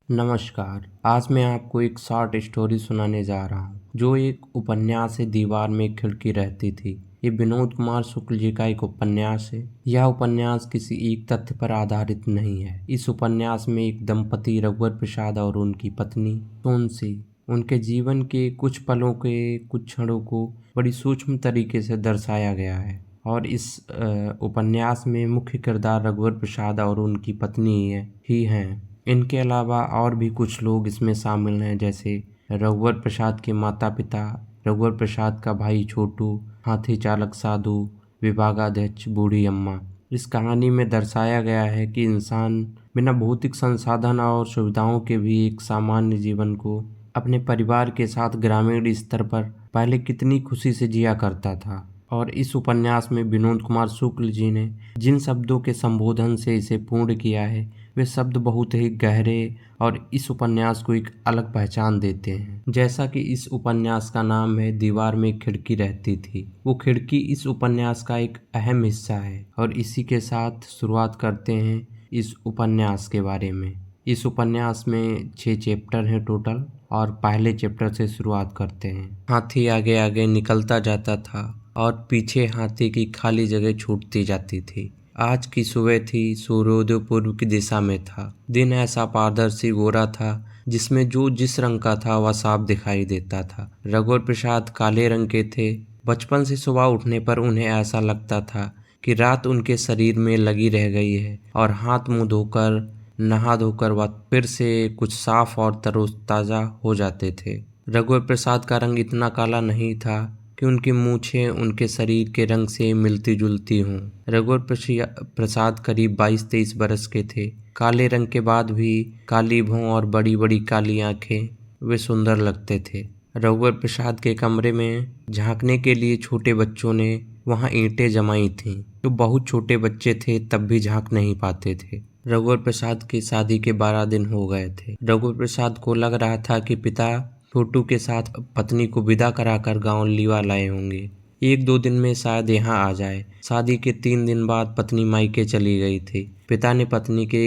नमस्कार। आज मैं आपको एक शॉर्ट स्टोरी सुनाने जा रहा हूँ जो एक उपन्यास है। दीवार में एक खिड़की रहती थी। ये विनोद कुमार शुक्ल जी का एक उपन्यास है। यह उपन्यास किसी एक तथ्य पर आधारित नहीं है। इस उपन्यास में एक दंपति रघुवर प्रसाद और उनकी पत्नी सोनसी, उनके जीवन के कुछ पलों के कुछ क्षणों को बड़ी सूक्ष्म तरीके से दर्शाया गया है। और इस उपन्यास में मुख्य किरदार रघुवर प्रसाद और उनकी पत्नी ही हैं। इनके अलावा और भी कुछ लोग इसमें शामिल हैं, जैसे रघुवर प्रसाद के माता पिता, रघुवर प्रसाद का भाई छोटू, हाथी चालक साधु, विभागाध्यक्ष बूढ़ी अम्मा। इस कहानी में दर्शाया गया है कि इंसान बिना भौतिक संसाधन और सुविधाओं के भी एक सामान्य जीवन को अपने परिवार के साथ ग्रामीण स्तर पर पहले कितनी खुशी से जिया करता था। और इस उपन्यास में विनोद कुमार शुक्ल जी ने जिन शब्दों के संबोधन से इसे पूर्ण किया है, वे शब्द बहुत ही गहरे और इस उपन्यास को एक अलग पहचान देते हैं। जैसा कि इस उपन्यास का नाम है, दीवार में एक खिड़की रहती थी। वो खिड़की इस उपन्यास का एक अहम हिस्सा है। और इसी के साथ शुरुआत करते हैं इस उपन्यास के बारे में। इस उपन्यास में 6 चैप्टर हैं टोटल, और पहले चैप्टर से शुरुआत करते हैं। हाथी आगे आगे निकलता जाता था और पीछे हाथी की खाली जगह छूटती जाती थी। आज की सुबह थी। सूर्योदय पूर्व की दिशा में था। दिन ऐसा पारदर्शी गोरा था जिसमें जो जिस रंग का था वह साफ दिखाई देता था। रघुवर प्रसाद काले रंग के थे। बचपन से सुबह उठने पर उन्हें ऐसा लगता था कि रात उनके शरीर में लगी रह गई है, और हाथ मुंह धोकर नहा धोकर वह फिर से कुछ साफ और तरोताजा हो जाते थे। रघुवर प्रसाद का रंग इतना काला नहीं था कि उनकी मूछें उनके शरीर के रंग से मिलती जुलती हों। रघुवर प्रसाद करीब 22-23 बरस के थे। काले रंग के बाद भी काली भौं और बड़ी बड़ी काली आंखें, वे सुंदर लगते थे। रघुवर प्रसाद के कमरे में झांकने के लिए छोटे बच्चों ने वहां ईंटें जमाई थीं। जो बहुत छोटे बच्चे थे तब भी झांक नहीं पाते थे। रघुवर प्रसाद की शादी के 12 दिन हो गए थे। रघुवर प्रसाद को लग रहा था कि पिता छोटू के साथ पत्नी को विदा कराकर गांव लीवा लाए होंगे। 1-2 दिन में शायद यहाँ आ जाए। शादी के 3 दिन बाद पत्नी मायके चली गई थी। पिता ने पत्नी के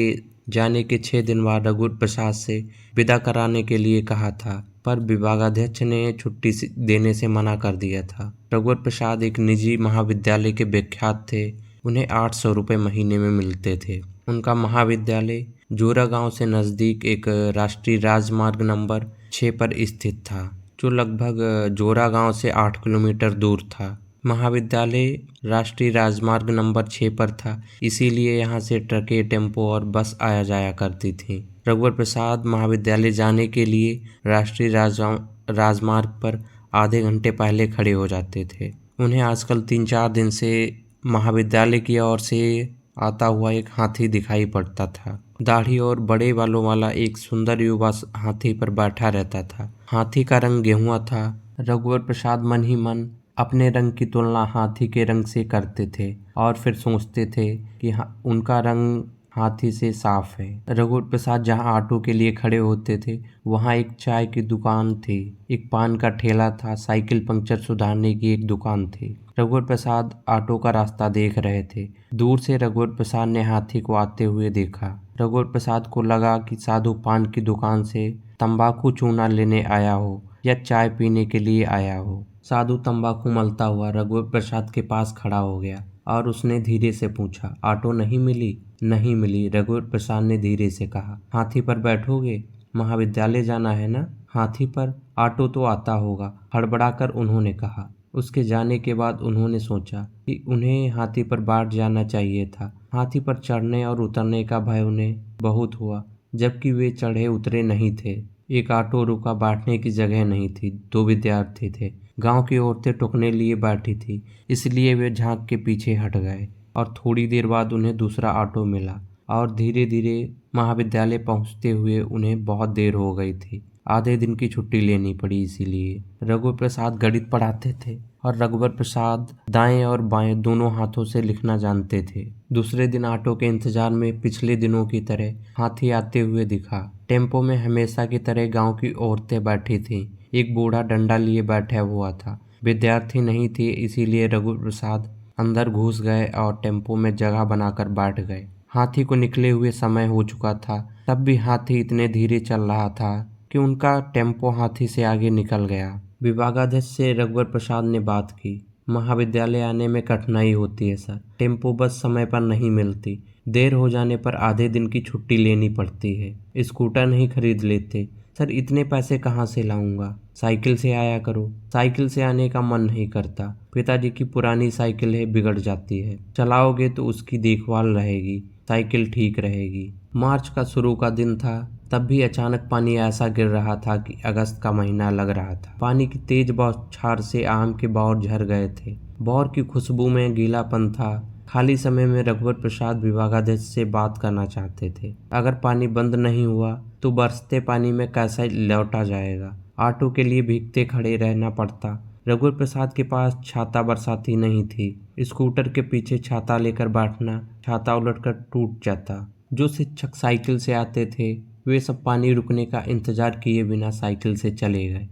जाने के 6 दिन बाद रघुवर प्रसाद से विदा कराने के लिए कहा था, पर विभागाध्यक्ष ने छुट्टी देने से मना कर दिया था। रघुवर प्रसाद एक निजी महाविद्यालय के व्याख्यात थे। उन्हें 800 रुपये महीने में मिलते थे। उनका महाविद्यालय जोरा गांव से नज़दीक एक राष्ट्रीय राजमार्ग नंबर 6 पर स्थित था, जो लगभग जोरा गांव से 8 किलोमीटर दूर था। महाविद्यालय राष्ट्रीय राजमार्ग नंबर 6 पर था, इसीलिए यहाँ से ट्रकें, टेम्पो और बस आया जाया करती थी। रघुवर प्रसाद महाविद्यालय जाने के लिए राष्ट्रीय राजमार्ग पर आधे घंटे पहले खड़े हो जाते थे। उन्हें आजकल 3-4 दिन से महाविद्यालय की ओर से आता हुआ एक हाथी दिखाई पड़ता था। दाढ़ी और बड़े बालों वाला एक सुंदर युवा हाथी पर बैठा रहता था। हाथी का रंग गेहुआ था। रघुवर प्रसाद मन ही मन अपने रंग की तुलना हाथी के रंग से करते थे और फिर सोचते थे कि उनका रंग हाथी से साफ है। रघुवर प्रसाद जहाँ ऑटो के लिए खड़े होते थे वहाँ एक चाय की दुकान थी, एक पान का ठेला था, साइकिल पंक्चर सुधारने की एक दुकान थी। रघुवर प्रसाद ऑटो का रास्ता देख रहे थे। दूर से रघुवर प्रसाद ने हाथी को आते हुए देखा। रघुवर प्रसाद को लगा कि साधु पान की दुकान से तंबाकू चूना लेने आया हो या चाय पीने के लिए आया हो। साधु तंबाकू मलता हुआ रघुवर प्रसाद के पास खड़ा हो गया और उसने धीरे से पूछा, ऑटो नहीं मिली? नहीं मिली, रघुवर प्रसाद ने धीरे से कहा। हाथी पर बैठोगे? महाविद्यालय जाना है ना? हाथी पर? ऑटो तो आता होगा, हड़बड़ाकर उन्होंने कहा। उसके जाने के बाद उन्होंने सोचा कि उन्हें हाथी पर बैठ जाना चाहिए था। हाथी पर चढ़ने और उतरने का भय उन्हें बहुत हुआ, जबकि वे चढ़े उतरे नहीं थे। एक ऑटो रुका, बैठने की जगह नहीं थी। 2 विद्यार्थी थे। गांव की औरतें टुकने लिए बैठी थी, इसलिए वे झांक के पीछे हट गए और थोड़ी देर बाद उन्हें दूसरा ऑटो मिला और धीरे धीरे महाविद्यालय पहुंचते हुए उन्हें बहुत देर हो गई थी। आधे दिन की छुट्टी लेनी पड़ी। इसीलिए रघुवर प्रसाद गणित पढ़ाते थे और रघुवर प्रसाद दाएं और बाएं दोनों हाथों से लिखना जानते थे। दूसरे दिन ऑटो के इंतजार में पिछले दिनों की तरह हाथी आते हुए दिखा। टेम्पो में हमेशा की तरह गांव की औरतें बैठी थीं। एक बूढ़ा डंडा लिए बैठा हुआ था। विद्यार्थी नहीं थे, इसीलिए रघुवर प्रसाद अंदर घुस गए और टेम्पो में जगह बनाकर बैठ गए। हाथी को निकले हुए समय हो चुका था। तब भी हाथी इतने धीरे चल रहा था कि उनका टेम्पो हाथी से आगे निकल गया। विभागाध्यक्ष से रघुवर प्रसाद ने बात की। महाविद्यालय आने में कठिनाई होती है सर, टेम्पो बस समय पर नहीं मिलती, देर हो जाने पर आधे दिन की छुट्टी लेनी पड़ती है। स्कूटर नहीं खरीद लेते सर, इतने पैसे कहाँ से लाऊंगा, साइकिल से आया करो। साइकिल से आने का मन नहीं करता, पिताजी की पुरानी साइकिल है, बिगड़ जाती है, चलाओगे तो उसकी देखभाल रहेगी, साइकिल ठीक रहेगी। मार्च का शुरू का दिन था, तब भी अचानक पानी ऐसा गिर रहा था कि अगस्त का महीना लग रहा था। पानी की तेज बौछार से आम के बौर झर गए थे, बौर की खुशबू में गीलापन था। खाली समय में रघुवर प्रसाद विभागाध्यक्ष से बात करना चाहते थे। अगर पानी बंद नहीं हुआ तो बरसते पानी में कैसे लौटा जाएगा। ऑटो के लिए भीगते खड़े रहना पड़ता। रघुवर प्रसाद के पास छाता बरसाती नहीं थी। स्कूटर के पीछे छाता लेकर बैठना, छाता उलटकर टूट जाता। जो शिक्षक साइकिल से आते थे वे सब पानी रुकने का इंतजार किए बिना साइकिल से चले गए।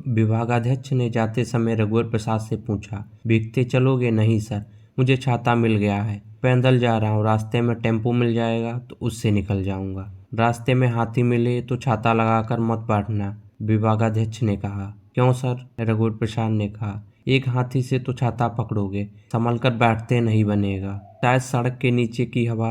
विभागाध्यक्ष ने जाते समय रघुवर प्रसाद से पूछा, भीगते चलोगे? नहीं सर, मुझे छाता मिल गया है, पैदल जा रहा हूँ, रास्ते में टेम्पो मिल जाएगा तो उससे निकल जाऊंगा। रास्ते में हाथी मिले तो छाता लगाकर मत बैठना, विभागाध्यक्ष ने कहा। क्यों सर? रघुवर प्रसाद ने कहा। एक हाथी से तो छाता पकड़ोगे, संभल कर बैठते नहीं बनेगा। शायद सड़क के नीचे की हवा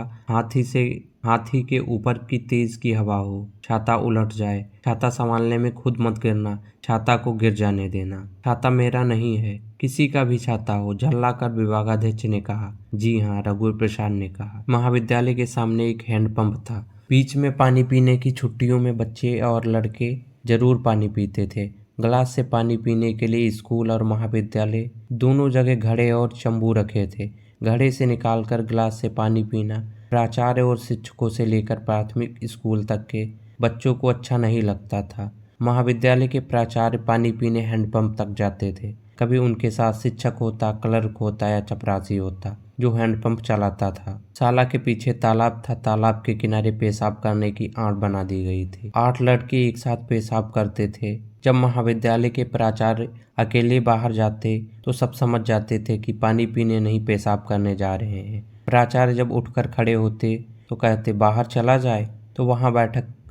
हाथी के ऊपर की तेज की हवा हो, छाता उलट जाए। छाता संभालने में खुद मत गिरना, छाता को गिर जाने देना। छाता मेरा नहीं है, किसी का भी छाता हो, झल्लाकर विभागाध्यक्ष ने कहा। जी हाँ, रघुवर प्रसाद ने कहा। महाविद्यालय के सामने एक हैंडपंप था। बीच में पानी पीने की छुट्टियों में बच्चे और लड़के जरूर पानी पीते थे। गिलास से पानी पीने के लिए स्कूल और महाविद्यालय दोनों जगह घड़े और चंबू रखे थे। घड़े से निकालकर गिलास से पानी पीना प्राचार्य और शिक्षकों से लेकर प्राथमिक स्कूल तक के बच्चों को अच्छा नहीं लगता था। महाविद्यालय के प्राचार्य पानी पीने हैंडपंप तक जाते थे। कभी उनके साथ शिक्षक होता, क्लर्क होता या चपरासी होता जो हैंडपंप चलाता था। शाला के पीछे तालाब था, तालाब के किनारे पेशाब करने की आड़ बना दी गई थी। 8 लड़के एक साथ पेशाब करते थे। जब महाविद्यालय के प्राचार्य अकेले बाहर जाते तो सब समझ जाते थे कि पानी पीने नहीं, पेशाब करने जा रहे हैं। प्राचार्य जब उठकर खड़े होते तो कहते बाहर चला जाए, तो वहां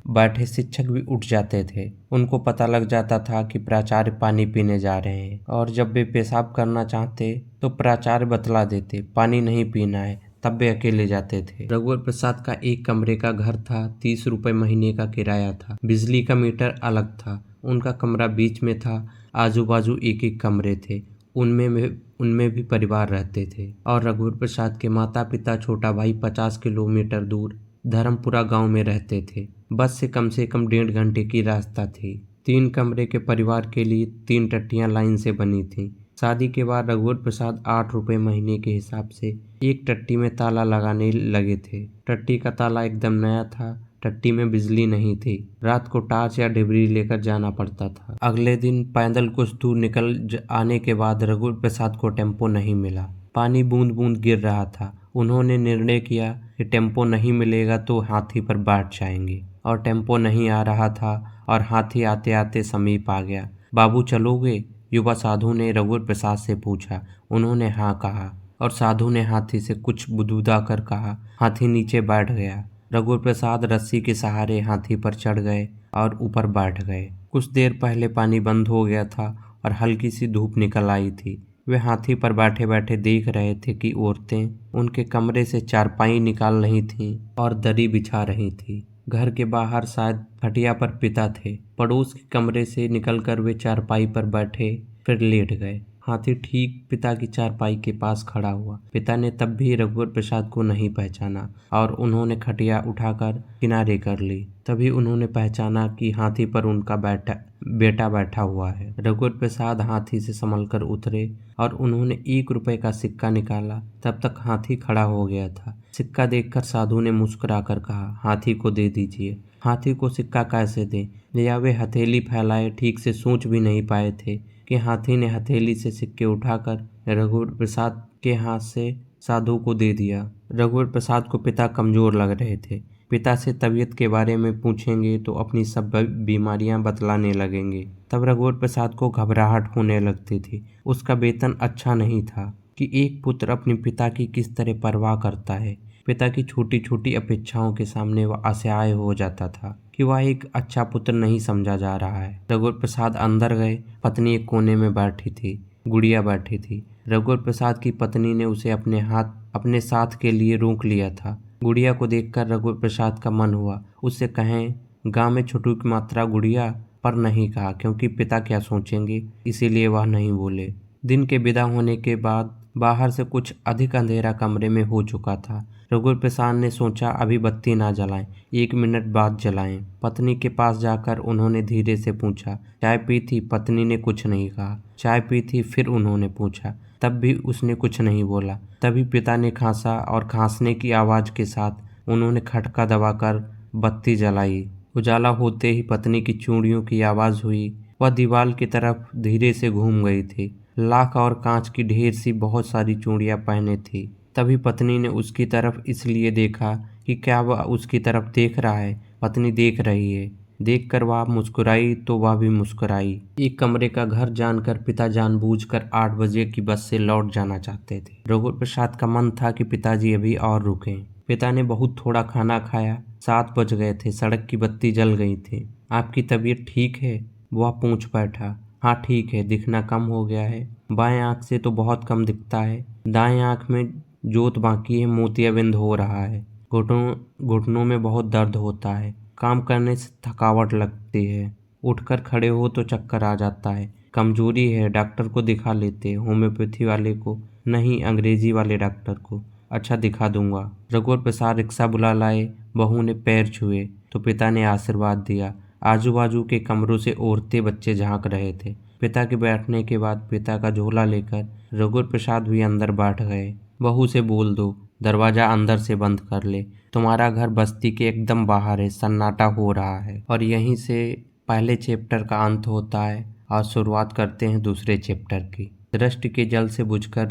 बैठे शिक्षक भी उठ जाते थे। उनको पता लग जाता था कि प्राचार्य पानी पीने जा रहे हैं, और जब वे पेशाब करना चाहते तो प्राचार्य बतला देते पानी नहीं पीना है, तब वे अकेले जाते थे। रघुवर प्रसाद का एक कमरे का घर था, 30 रुपए महीने का किराया था। बिजली का मीटर अलग था। उनका कमरा बीच में था, आजू बाजू एक एक कमरे थे। उनमें भी परिवार रहते थे। और रघुवर प्रसाद के माता पिता, छोटा भाई 50 किलोमीटर दूर धर्मपुरा गांव में रहते थे। बस से कम 1.5 घंटे की रास्ता थी। 3 कमरे के परिवार के लिए 3 टट्टियां लाइन से बनी थीं। शादी के बाद रघुवर प्रसाद 8 रुपए महीने के हिसाब से एक टट्टी में ताला लगाने लगे थे। टट्टी का ताला एकदम नया था। टट्टी में बिजली नहीं थी। रात को टार्च या डिबरी लेकर जाना पड़ता था। अगले दिन पैदल कुछ दूर निकल आने के बाद रघुवर प्रसाद को टेम्पो नहीं मिला। पानी बूंद बूंद गिर रहा था। उन्होंने निर्णय किया कि टेम्पो नहीं मिलेगा तो हाथी पर बैठ जाएंगे। और टेम्पो नहीं आ रहा था और हाथी आते आते समीप आ गया। बाबू चलोगे? युवा साधु ने रघुवर प्रसाद से पूछा। उन्होंने हाँ कहा और साधु ने हाथी से कुछ बुदबुदा कर कहा। हाथी नीचे बैठ गया। रघुवर प्रसाद रस्सी के सहारे हाथी पर चढ़ गए और ऊपर बैठ गए। कुछ देर पहले पानी बंद हो गया था और हल्की सी धूप निकल आई थी। वे हाथी पर बैठे बैठे देख रहे थे कि औरतें उनके कमरे से चारपाई निकाल रही थीं और दरी बिछा रही थीं। घर के बाहर शायद खटिया पर पिता थे। पड़ोस के कमरे से निकलकर वे चारपाई पर बैठे, फिर लेट गए। हाथी ठीक पिता की चारपाई के पास खड़ा हुआ। पिता ने तब भी रघुवर प्रसाद को नहीं पहचाना और उन्होंने खटिया उठाकर किनारे कर ली। तभी उन्होंने पहचाना कि हाथी पर उनका बेटा बैठा हुआ है। रघुवर प्रसाद हाथी से संभलकर उतरे और उन्होंने 1 रुपए का सिक्का निकाला। तब तक हाथी खड़ा हो गया था। सिक्का देखकर साधु ने मुस्कुराकर कहा, हाथी को दे दीजिए। हाथी को सिक्का कैसे दें? या वे हथेली फैलाए ठीक से सोच भी नहीं पाए थे कि हाथी ने हथेली से सिक्के उठाकर रघुवर प्रसाद के हाथ से साधु को दे दिया। रघुवर प्रसाद को पिता कमजोर लग रहे थे। पिता से तबीयत के बारे में पूछेंगे तो अपनी सब बीमारियां बतलाने लगेंगे। तब रघुवर प्रसाद को घबराहट होने लगती थी। उसका वेतन अच्छा नहीं था कि एक पुत्र अपने पिता की किस तरह परवाह करता है। पिता की छोटी छोटी अपेक्षाओं के सामने वह असहाय हो जाता था कि वह एक अच्छा पुत्र नहीं समझा जा रहा है। रघुवर प्रसाद अंदर गए। पत्नी एक कोने में बैठी थी, गुड़िया बैठी थी। रघुवर प्रसाद की पत्नी ने उसे अपने साथ के लिए रोक लिया था। गुड़िया को देखकर रघुवर प्रसाद का मन हुआ उससे कहें, गांव में छोटू की मात्रा गुड़िया, पर नहीं कहा क्योंकि पिता क्या सोचेंगे, इसीलिए वह नहीं बोले। दिन के विदा होने के बाद बाहर से कुछ अधिक अंधेरा कमरे में हो चुका था। रघुवर प्रसाद ने सोचा अभी बत्ती ना जलाएं, 1 मिनट बाद जलाएं। पत्नी के पास जाकर उन्होंने धीरे से पूछा, चाय पी थी? पत्नी ने कुछ नहीं कहा। चाय पी थी? फिर उन्होंने पूछा, तब भी उसने कुछ नहीं बोला। तभी पिता ने खांसा और खांसने की आवाज के साथ उन्होंने खटका दबाकर बत्ती जलाई। उजाला होते ही पत्नी की चूड़ियों की आवाज हुई। वह दीवार की तरफ धीरे से घूम गई थी। लाख और कांच की ढेर सी बहुत सारी चूड़ियां पहने थी। तभी पत्नी ने उसकी तरफ इसलिए देखा कि क्या वह उसकी तरफ देख रहा है। पत्नी देख रही है। देखकर वह मुस्कुराई तो वह भी मुस्कुराई। एक कमरे का घर जानकर पिता जानबूझकर 8 बजे की बस से लौट जाना चाहते थे। रघुवर प्रसाद का मन था कि पिताजी अभी और रुकें। पिता ने बहुत थोड़ा खाना खाया। 7 बज गए थे। सड़क की बत्ती जल गई थी। आपकी तबीयत ठीक है? वह पूछ बैठा। हाँ ठीक है, दिखना कम हो गया है। बाएं आंख से तो बहुत कम दिखता है। दाएं आंख में जोत बाकी है, मोतियाबिंद हो रहा है। घुटनों में बहुत दर्द होता है। काम करने से थकावट लगती है। उठकर खड़े हो तो चक्कर आ जाता है। कमजोरी है, डॉक्टर को दिखा लेते। होम्योपैथी वाले को नहीं, अंग्रेजी वाले डॉक्टर को। अच्छा, दिखा दूंगा। रघुवर प्रसाद रिक्शा बुला लाए। बहू ने पैर छुए तो पिता ने आशीर्वाद दिया। आजू बाजू के कमरों से औरतें बच्चे झांक रहे थे। पिता के बैठने के बाद पिता का झोला लेकर रघुवर प्रसाद भी अंदर बैठ गए। बहू से बोल दो, दरवाजा अंदर से बंद कर ले। तुम्हारा घर बस्ती के एकदम बाहर है, सन्नाटा हो रहा है। और यहीं से पहले चैप्टर का अंत होता है और शुरुआत करते हैं दूसरे चैप्टर की। दृष्टि के जल से बुझकर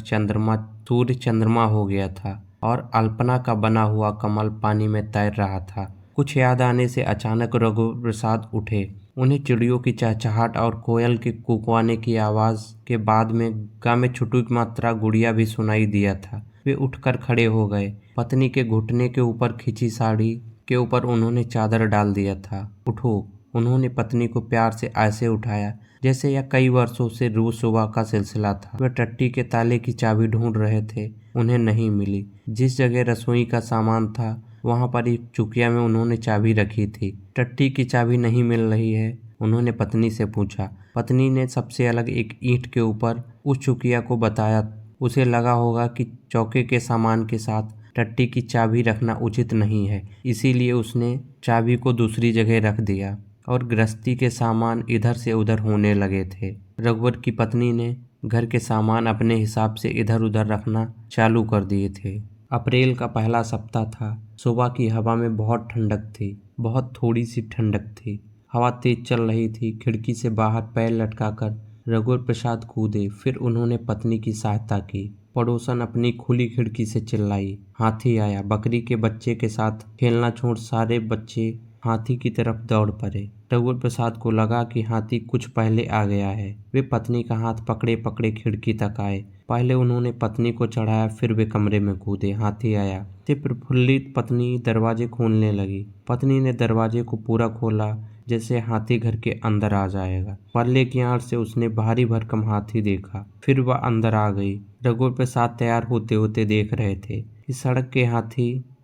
सूर्य चंद्रमा हो गया था और अल्पना का बना हुआ कमल पानी में तैर रहा था। कुछ याद आने से अचानक रघुवर प्रसाद उठे। उन्हें चिड़ियों की चहचहाट और कोयल के कुकवाने की आवाज के बाद में गाँव में छुटू की मात्रा गुड़िया भी सुनाई दिया था। वे उठकर खड़े हो गए। पत्नी के घुटने के ऊपर खिंची साड़ी के ऊपर उन्होंने चादर डाल दिया था। उठो। उन्होंने पत्नी को प्यार से ऐसे उठाया जैसे यह कई वर्षों से रोज सुबह का सिलसिला था। वे टट्टी के ताले की चाबी ढूंढ रहे थे, उन्हें नहीं मिली। जिस जगह रसोई का सामान था वहां पर एक चुकिया में उन्होंने चाबी रखी थी। टट्टी की चाबी नहीं मिल रही है, उन्होंने पत्नी से पूछा। पत्नी ने सबसे अलग एक ईंट के ऊपर उस चुकिया को बताया। उसे लगा होगा कि चौके के सामान के साथ टट्टी की चाबी रखना उचित नहीं है, इसीलिए उसने चाबी को दूसरी जगह रख दिया और गृहस्थी के सामान इधर से उधर होने लगे थे। रघुवर की पत्नी ने घर के सामान अपने हिसाब से इधर उधर रखना चालू कर दिए थे। अप्रैल का पहला सप्ताह था। सुबह की हवा में बहुत ठंडक थी, बहुत थोड़ी सी ठंडक थी। हवा तेज चल रही थी। खिड़की से बाहर पैर लटकाकर रघुवर प्रसाद कूदे। फिर उन्होंने पत्नी की सहायता की। पड़ोसन अपनी खुली खिड़की से चिल्लाई, हाथी आया। बकरी के बच्चे के साथ खेलना छोड़ सारे बच्चे हाथी की तरफ दौड़ पड़े। रघुवर प्रसाद को लगा कि हाथी कुछ पहले आ गया है। वे पत्नी का हाथ पकड़े पकड़े खिड़की तक आए। पहले उन्होंने पत्नी को चढ़ाया, फिर वे कमरे में कूदे। हाथी आया। ते प्रफुल्लित पत्नी दरवाजे खोलने लगी। पत्नी ने दरवाजे को पूरा खोला जैसे हाथी घर के अंदर आ जाएगा। पल्ले की आड़ से उसने भारी भरकम हाथी देखा। फिर वह अंदर आ गई। रघुवर प्रसाद तैयार होते होते देख रहे थे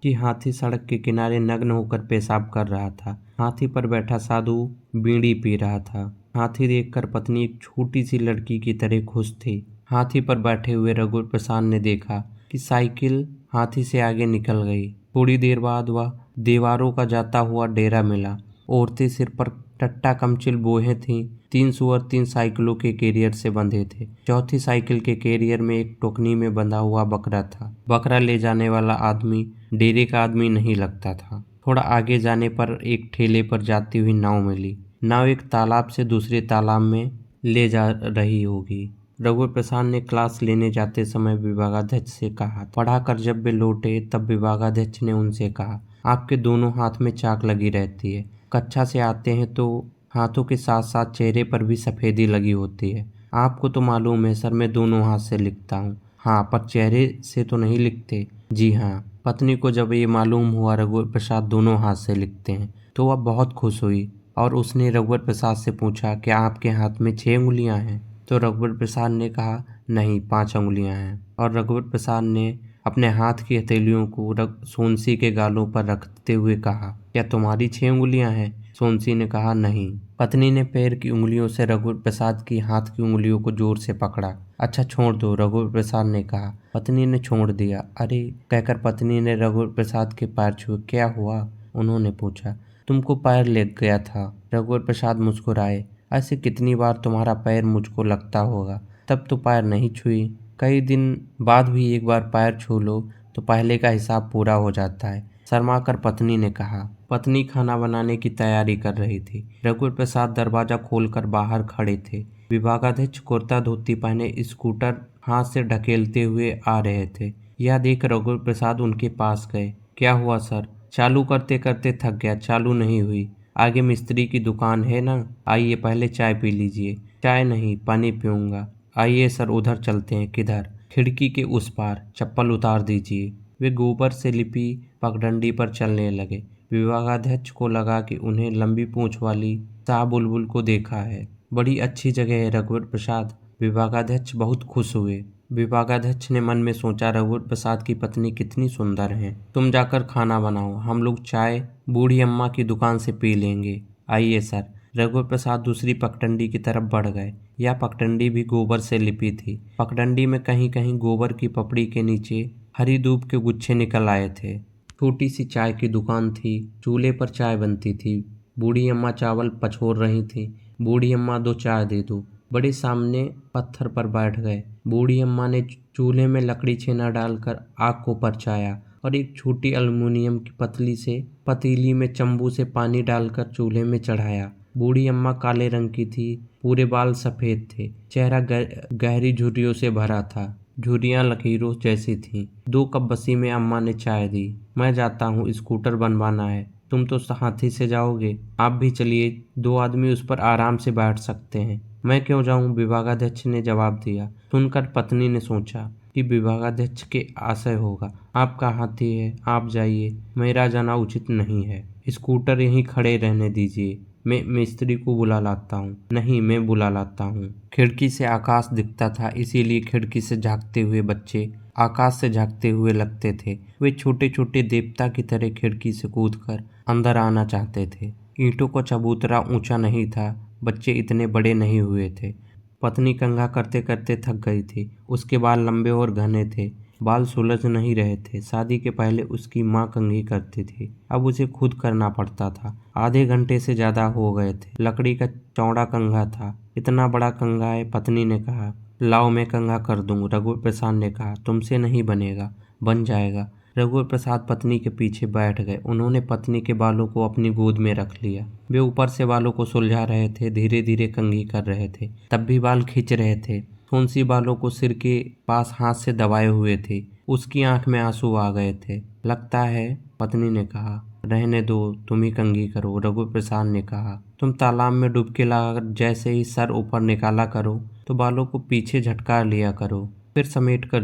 कि हाथी सड़क के किनारे नग्न होकर पेशाब कर रहा था। हाथी पर बैठा साधु बीड़ी पी रहा था। हाथी देखकर पत्नी एक छोटी सी लड़की की तरह खुश थी। हाथी पर बैठे हुए रघुवर प्रसाद ने देखा कि साइकिल हाथी से आगे निकल गई। थोड़ी देर बाद वह दीवारों का जाता हुआ डेरा मिला। औरतें सिर पर टट्टा कमचिल बोहे थीं। 3 सुअर 3 साइकिलों के कैरियर से बंधे थे। चौथी साइकिल के कैरियर में एक टोकनी में बंधा हुआ बकरा था। बकरा ले जाने वाला आदमी डेरे का आदमी नहीं लगता था। थोड़ा आगे जाने पर एक ठेले पर जाती हुई नाव मिली। नाव एक तालाब से दूसरे तालाब में ले जा रही होगी। रघुवर प्रसाद ने क्लास लेने जाते समय विभागाध्यक्ष से कहा। पढ़ाकर जब वे लौटे तब विभागाध्यक्ष ने उनसे कहा, आपके दोनों हाथ में चाक लगी रहती है। कक्षा से आते हैं तो हाथों के साथ साथ चेहरे पर भी सफ़ेदी लगी होती है। आपको तो मालूम है सर, मैं दोनों हाथ से लिखता हूँ। हाँ, पर चेहरे से तो नहीं लिखते। जी हाँ, पत्नी को जब ये मालूम हुआ रघुवर प्रसाद दोनों हाथ से लिखते हैं तो वह बहुत खुश हुई और उसने रघुवर प्रसाद से पूछा, क्या आपके हाथ में 6 उंगलियां हैं? तो रघुवर प्रसाद ने कहा, नहीं, 5 उंगलियां हैं। और रघुवर प्रसाद ने अपने हाथ की हथेलियों को सोनसी के गालों पर रखते हुए कहा, क्या तुम्हारी 6 उंगलियां हैं? सोनसी ने कहा, नहीं। पत्नी ने पैर की उंगलियों से रघुवर प्रसाद की हाथ की उंगलियों को जोर से पकड़ा। अच्छा, छोड़ दो, रघुवर प्रसाद ने कहा। पत्नी ने छोड़ दिया। अरे, कहकर पत्नी ने रघुवर प्रसाद के पैर छुए। क्या हुआ? उन्होंने पूछा। तुमको पैर लग गया था। रघुवर प्रसाद मुस्कुराए। ऐसे कितनी बार तुम्हारा पैर मुझको लगता होगा, तब तो पैर नहीं छुई। कई दिन बाद भी एक बार पैर छू लो तो पहले का हिसाब पूरा हो जाता है, शर्मा कर पत्नी ने कहा। पत्नी खाना बनाने की तैयारी कर रही थी। रघुवर प्रसाद दरवाजा खोलकर बाहर खड़े थे। विभागाध्यक्ष कुर्ता धोती पहने स्कूटर हाथ से ढकेलते हुए आ रहे थे। यह देख रघुवर प्रसाद उनके पास गए। क्या हुआ सर? चालू करते करते थक गया, चालू नहीं हुई। आगे मिस्त्री की दुकान है ना, आइए पहले चाय पी लीजिए। चाय नहीं, पानी पीऊंगा। आइए सर, उधर चलते हैं। किधर? खिड़की के उस पार। चप्पल उतार दीजिए। वे गोबर से लिपी पगडंडी पर चलने लगे। विभागाध्यक्ष को लगा कि उन्हें लंबी पूंछ वाली शाह बुलबुल को देखा है। बड़ी अच्छी जगह है रघुवर प्रसाद। विभागाध्यक्ष बहुत खुश हुए। विभागाध्यक्ष ने मन में सोचा, रघुवर प्रसाद की पत्नी कितनी सुंदर है। तुम जाकर खाना बनाओ, हम लोग चाय बूढ़ी अम्मा की दुकान से पी लेंगे। आइए सर। रघुवर प्रसाद दूसरी पगडंडी की तरफ बढ़ गए। यह पगडंडी भी गोबर से लिपी थी। पगडंडी में कहीं कहीं गोबर की पपड़ी के नीचे हरी दूब के गुच्छे निकल आए थे। छोटी सी चाय की दुकान थी। चूल्हे पर चाय बनती थी। बूढ़ी अम्मा चावल पछोर रही थी। बूढ़ी अम्मा, 2 चाय दे दो। बड़े सामने पत्थर पर बैठ गए। बूढ़ी अम्मा ने चूल्हे में लकड़ी छेना डालकर आग को परछाया और एक छोटी एल्युमिनियम की पतली से पतीली में चंबू से पानी डालकर चूल्हे में चढ़ाया। बूढ़ी अम्मा काले रंग की थी। पूरे बाल सफेद थे। चेहरा गहरी झुर्रियों से भरा था। झुर्रियां लकीरों जैसी थीं। 2 कप बसी में अम्मा ने चाय दी। मैं जाता हूँ, स्कूटर बनवाना है। तुम तो हाथी से जाओगे, आप भी चलिए, 2 आदमी उस पर आराम से बैठ सकते हैं। मैं क्यों जाऊं? विभागाध्यक्ष ने जवाब दिया। सुनकर पत्नी ने सोचा कि विभागाध्यक्ष के आशय होगा। आपका हाथी है, आप जाइए, मेरा जाना उचित नहीं है। स्कूटर यहीं खड़े रहने दीजिए, मैं मिस्त्री को बुला लाता हूँ। नहीं, मैं बुला लाता हूँ। खिड़की से आकाश दिखता था, इसीलिए खिड़की से झांकते हुए बच्चे आकाश से झांकते हुए लगते थे। वे छोटे छोटे देवता की तरह खिड़की से कूदकर अंदर आना चाहते थे। ईंटों का चबूतरा ऊंचा नहीं था। बच्चे इतने बड़े नहीं हुए थे। पत्नी कंघा करते करते थक गई थी। उसके बाल लंबे और घने थे। बाल सुलझ नहीं रहे थे। शादी के पहले उसकी माँ कंघी करती थी, अब उसे खुद करना पड़ता था। आधे घंटे से ज्यादा हो गए थे। लकड़ी का चौड़ा कंघा था। इतना बड़ा कंघा है? पत्नी ने कहा। लाओ, मैं कंघा कर दूं। रघुवर प्रसाद ने कहा। तुमसे नहीं बनेगा। बन जाएगा। रघुवर प्रसाद पत्नी के पीछे बैठ गए। उन्होंने पत्नी के बालों को अपनी गोद में रख लिया। वे ऊपर से बालों को सुलझा रहे थे, धीरे धीरे कंघी कर रहे थे। तब भी बाल खींच रहे थे। सोनसी बालों को सिर के पास हाथ से दबाए हुए थी। उसकी आंख में आंसू आ गए थे। लगता है, पत्नी ने कहा। रहने दो, तुम ही कंघी करो, रघुवर प्रसाद ने कहा। तुम तालाब में डुबकी लगाकर जैसे ही सर ऊपर निकाला करो तो बालों को पीछे झटका लिया करो, फिर समेट कर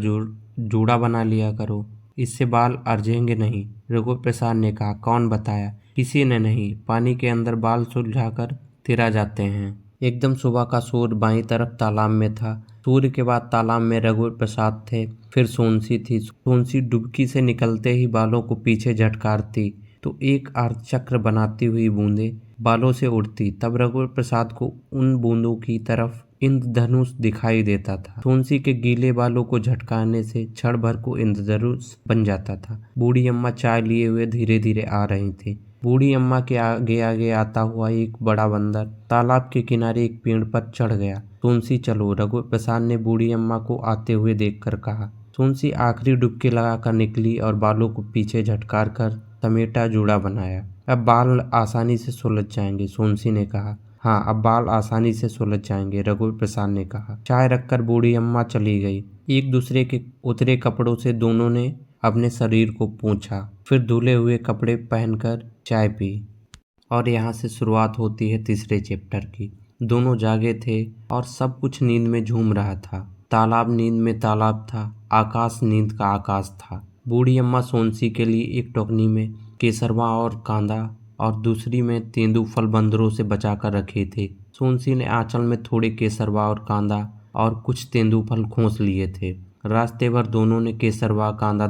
जूड़ा बना लिया करो। इससे बाल अरझेंगे नहीं। रघुवर प्रसाद ने कहा। कौन बताया? किसी ने नहीं। पानी के अंदर बाल सुलझाकर तिरा जाते हैं। एकदम सुबह का सूर्य बाईं तरफ तालाब में था। सूर्य के बाद तालाब में रघुवर प्रसाद थे, फिर सोनसी थी। सोनसी डुबकी से निकलते ही बालों को पीछे झटकारती तो एक अर्धचक्र बनाती हुई बूंदें बालों से उड़ती। तब रघुवर प्रसाद को उन बूंदों की तरफ इंद्रधनुष दिखाई देता था। सोनसी के गीले बालों को झटकाने से क्षण भर को इंद्रधनुष बन जाता था। बूढ़ी अम्मा चाय लिए हुए धीरे धीरे आ रही थी। बूढ़ी अम्मा के आगे आगे आता हुआ एक बड़ा बंदर तालाब के किनारे एक पेड़ पर चढ़ गया। सोनसी, चलो, रघुवर प्रसाद ने बूढ़ी अम्मा को आते हुए देखकर कहा। सोनसी आखिरी डुबकी लगाकर निकली और बालों को पीछे झटकार कर समेटा जूड़ा बनाया। अब बाल आसानी से सुलझ जाएंगे, सोनसी ने कहा। हाँ, अब बाल आसानी से सुलझ जाएंगे, रघुवर प्रसाद ने कहा। चाय रखकर बूढ़ी अम्मा चली गई। एक दूसरे के उतरे कपड़ों से दोनों ने अपने शरीर को पोंछा, फिर धुले हुए कपड़े पहनकर चाय पी। और यहाँ से शुरुआत होती है तीसरे चैप्टर की। दोनों जागे थे और सब कुछ नींद में झूम रहा था। तालाब नींद में तालाब था। आकाश नींद का आकाश था। बूढ़ी अम्मा सोनसी के लिए एक टोकनी में केसरवा और कांदा और दूसरी में तेंदूफल बंदरों से बचा कर रखे थे। सोनसी ने आंचल में थोड़े केसरवा और कांदा और कुछ तेंदूफल खोस लिए थे। रास्ते भर दोनों ने केसरवा कांदा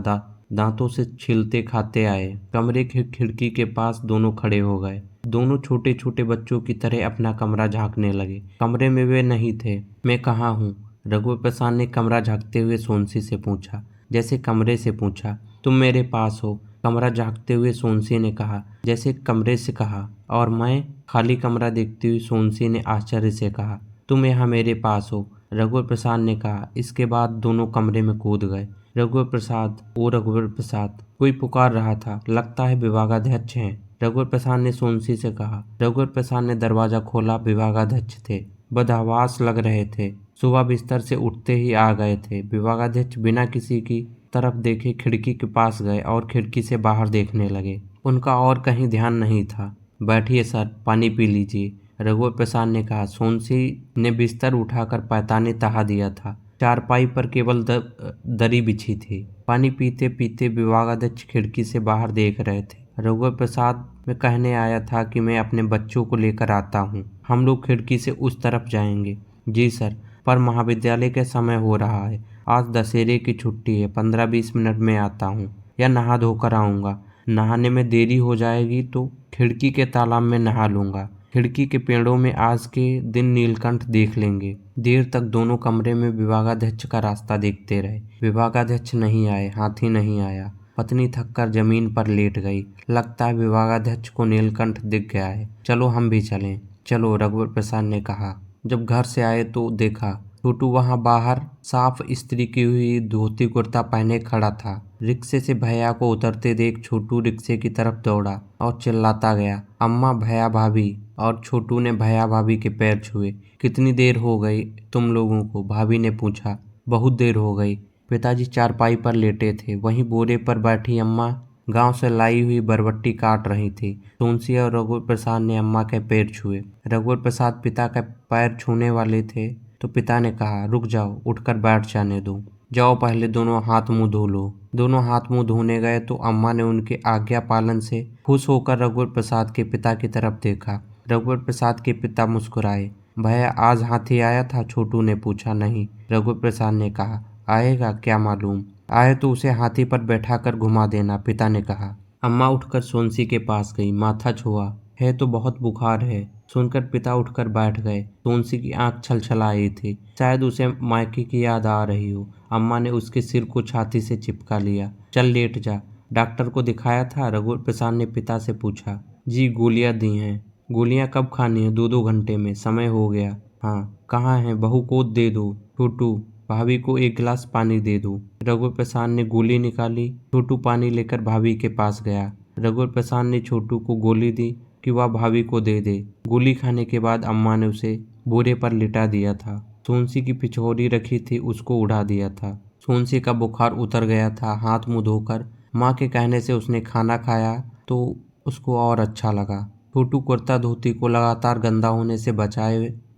दांतों से छीलते खाते आए। कमरे की खिड़की के पास दोनों खड़े हो गए। दोनों छोटे छोटे बच्चों की तरह अपना कमरा झांकने लगे। कमरे में वे नहीं थे। मैं कहाँ हूँ? रघुवर प्रसाद ने कमरा झांकते हुए सोनसी से पूछा, जैसे कमरे से पूछा। तुम मेरे पास हो, कमरा झांकते हुए सोनसी ने कहा, जैसे कमरे से कहा। और मैं? खाली कमरा देखती हुई सोनसी ने आश्चर्य से कहा, तुम यहाँ मेरे पास हो, रघुवर प्रसाद ने कहा। इसके बाद दोनों कमरे में कूद गए। रघुवर प्रसाद, ओ रघुवर प्रसाद, कोई पुकार रहा था। लगता है विभागाध्यक्ष हैं, रघुवर प्रसाद ने सोनसी से कहा। रघुवर प्रसाद ने दरवाजा खोला। विभागाध्यक्ष थे, बदहवास लग रहे थे। सुबह बिस्तर से उठते ही आ गए थे। विभागाध्यक्ष बिना किसी की तरफ देखे खिड़की के पास गए और खिड़की से बाहर देखने लगे। उनका और कहीं ध्यान नहीं था। बैठिए सर, पानी पी लीजिए, रघुवर प्रसाद ने कहा। सोनसी ने बिस्तर उठाकर पैताने तहा दिया था। चारपाई पर केवल दरी बिछी थी। पानी पीते पीते विभागाध्यक्ष खिड़की से बाहर देख रहे थे। रघुवर प्रसाद, मैं कहने आया था कि मैं अपने बच्चों को लेकर आता हूँ। हम लोग खिड़की से उस तरफ जाएंगे। जी सर, पर महाविद्यालय का समय हो रहा है। आज दशहरे की छुट्टी है। 15-20 मिनट में आता हूँ, या नहा धोकर आऊँगा। नहाने में देरी हो जाएगी तो खिड़की के तालाब में नहा लूँगा। खिड़की के पेड़ों में आज के दिन नीलकंठ देख लेंगे। देर तक दोनों कमरे में विभागाध्यक्ष का रास्ता देखते रहे। विभागाध्यक्ष नहीं आए, हाथी नहीं आया। पत्नी थककर जमीन पर लेट गई। लगता है विभागाध्यक्ष को नीलकंठ दिख गया है। चलो हम भी चलें। चलो, रघुवर प्रसाद ने कहा। जब घर से आए तो देखा छोटू वहां बाहर साफ इस्त्री की हुई धोती कुर्ता पहने खड़ा था। रिक्शे से भैया को उतरते देख छोटू रिक्शे की तरफ दौड़ा और चिल्लाता गया, अम्मा, भैया, भाभी। और छोटू ने भैया भाभी के पैर छुए। कितनी देर हो गई तुम लोगों को? भाभी ने पूछा। बहुत देर हो गई। पिताजी चारपाई पर लेटे थे। वहीं बोरे पर बैठी अम्मा गांव से लाई हुई बरबट्टी काट रही थी। सोनसी और रघुवर प्रसाद ने अम्मा के पैर छुए। रघुवर प्रसाद पिता का पैर छूने वाले थे तो पिता ने कहा, रुक जाओ, उठकर बैठ जाने दो। जाओ, पहले दोनों हाथ मुंह धो लो। दोनों हाथ मुंह धोने गए तो अम्मा ने उनके आज्ञा पालन से खुश होकर रघुवर प्रसाद के पिता की तरफ देखा। रघुवर प्रसाद के पिता मुस्कुराए। भैया, आज हाथी आया था? छोटू ने पूछा। नहीं, रघुवर प्रसाद ने कहा। आएगा, क्या मालूम। आए तो उसे हाथी पर बैठा कर घुमा देना, पिता ने कहा। अम्मा उठकर सोनसी के पास गई, माथा छुआ। है तो बहुत बुखार है। सुनकर पिता उठकर बैठ गए। सोनसी की आंख छलछलाई थी। शायद उसे मायके की याद आ रही हो। अम्मा ने उसके सिर को छाती से चिपका लिया। चल लेट जा। डॉक्टर को दिखाया था? रघुवर प्रसाद ने पिता से पूछा। जी, गोलियां दी हैं। गोलियां कब खानी है? 2-2 घंटे में। समय हो गया। हाँ, कहाँ है? बहू को दे दो। छोटू, भाभी को एक गिलास पानी दे दो। रघुवर प्रसाद ने गोली निकाली। छोटू पानी लेकर भाभी के पास गया। रघुवर प्रसाद ने छोटू को गोली दी कि वह भाभी को दे दे। गोली खाने के बाद अम्मा ने उसे बोरे पर लिटा दिया था। सोनसी की पिछोरी रखी थी, उसको उड़ा दिया था। सोनसी का बुखार उतर गया था। हाथ मुंह धोकर माँ के कहने से उसने खाना खाया तो उसको और अच्छा लगा। छोटू कुर्ता धोती को लगातार गंदा होने से बचाए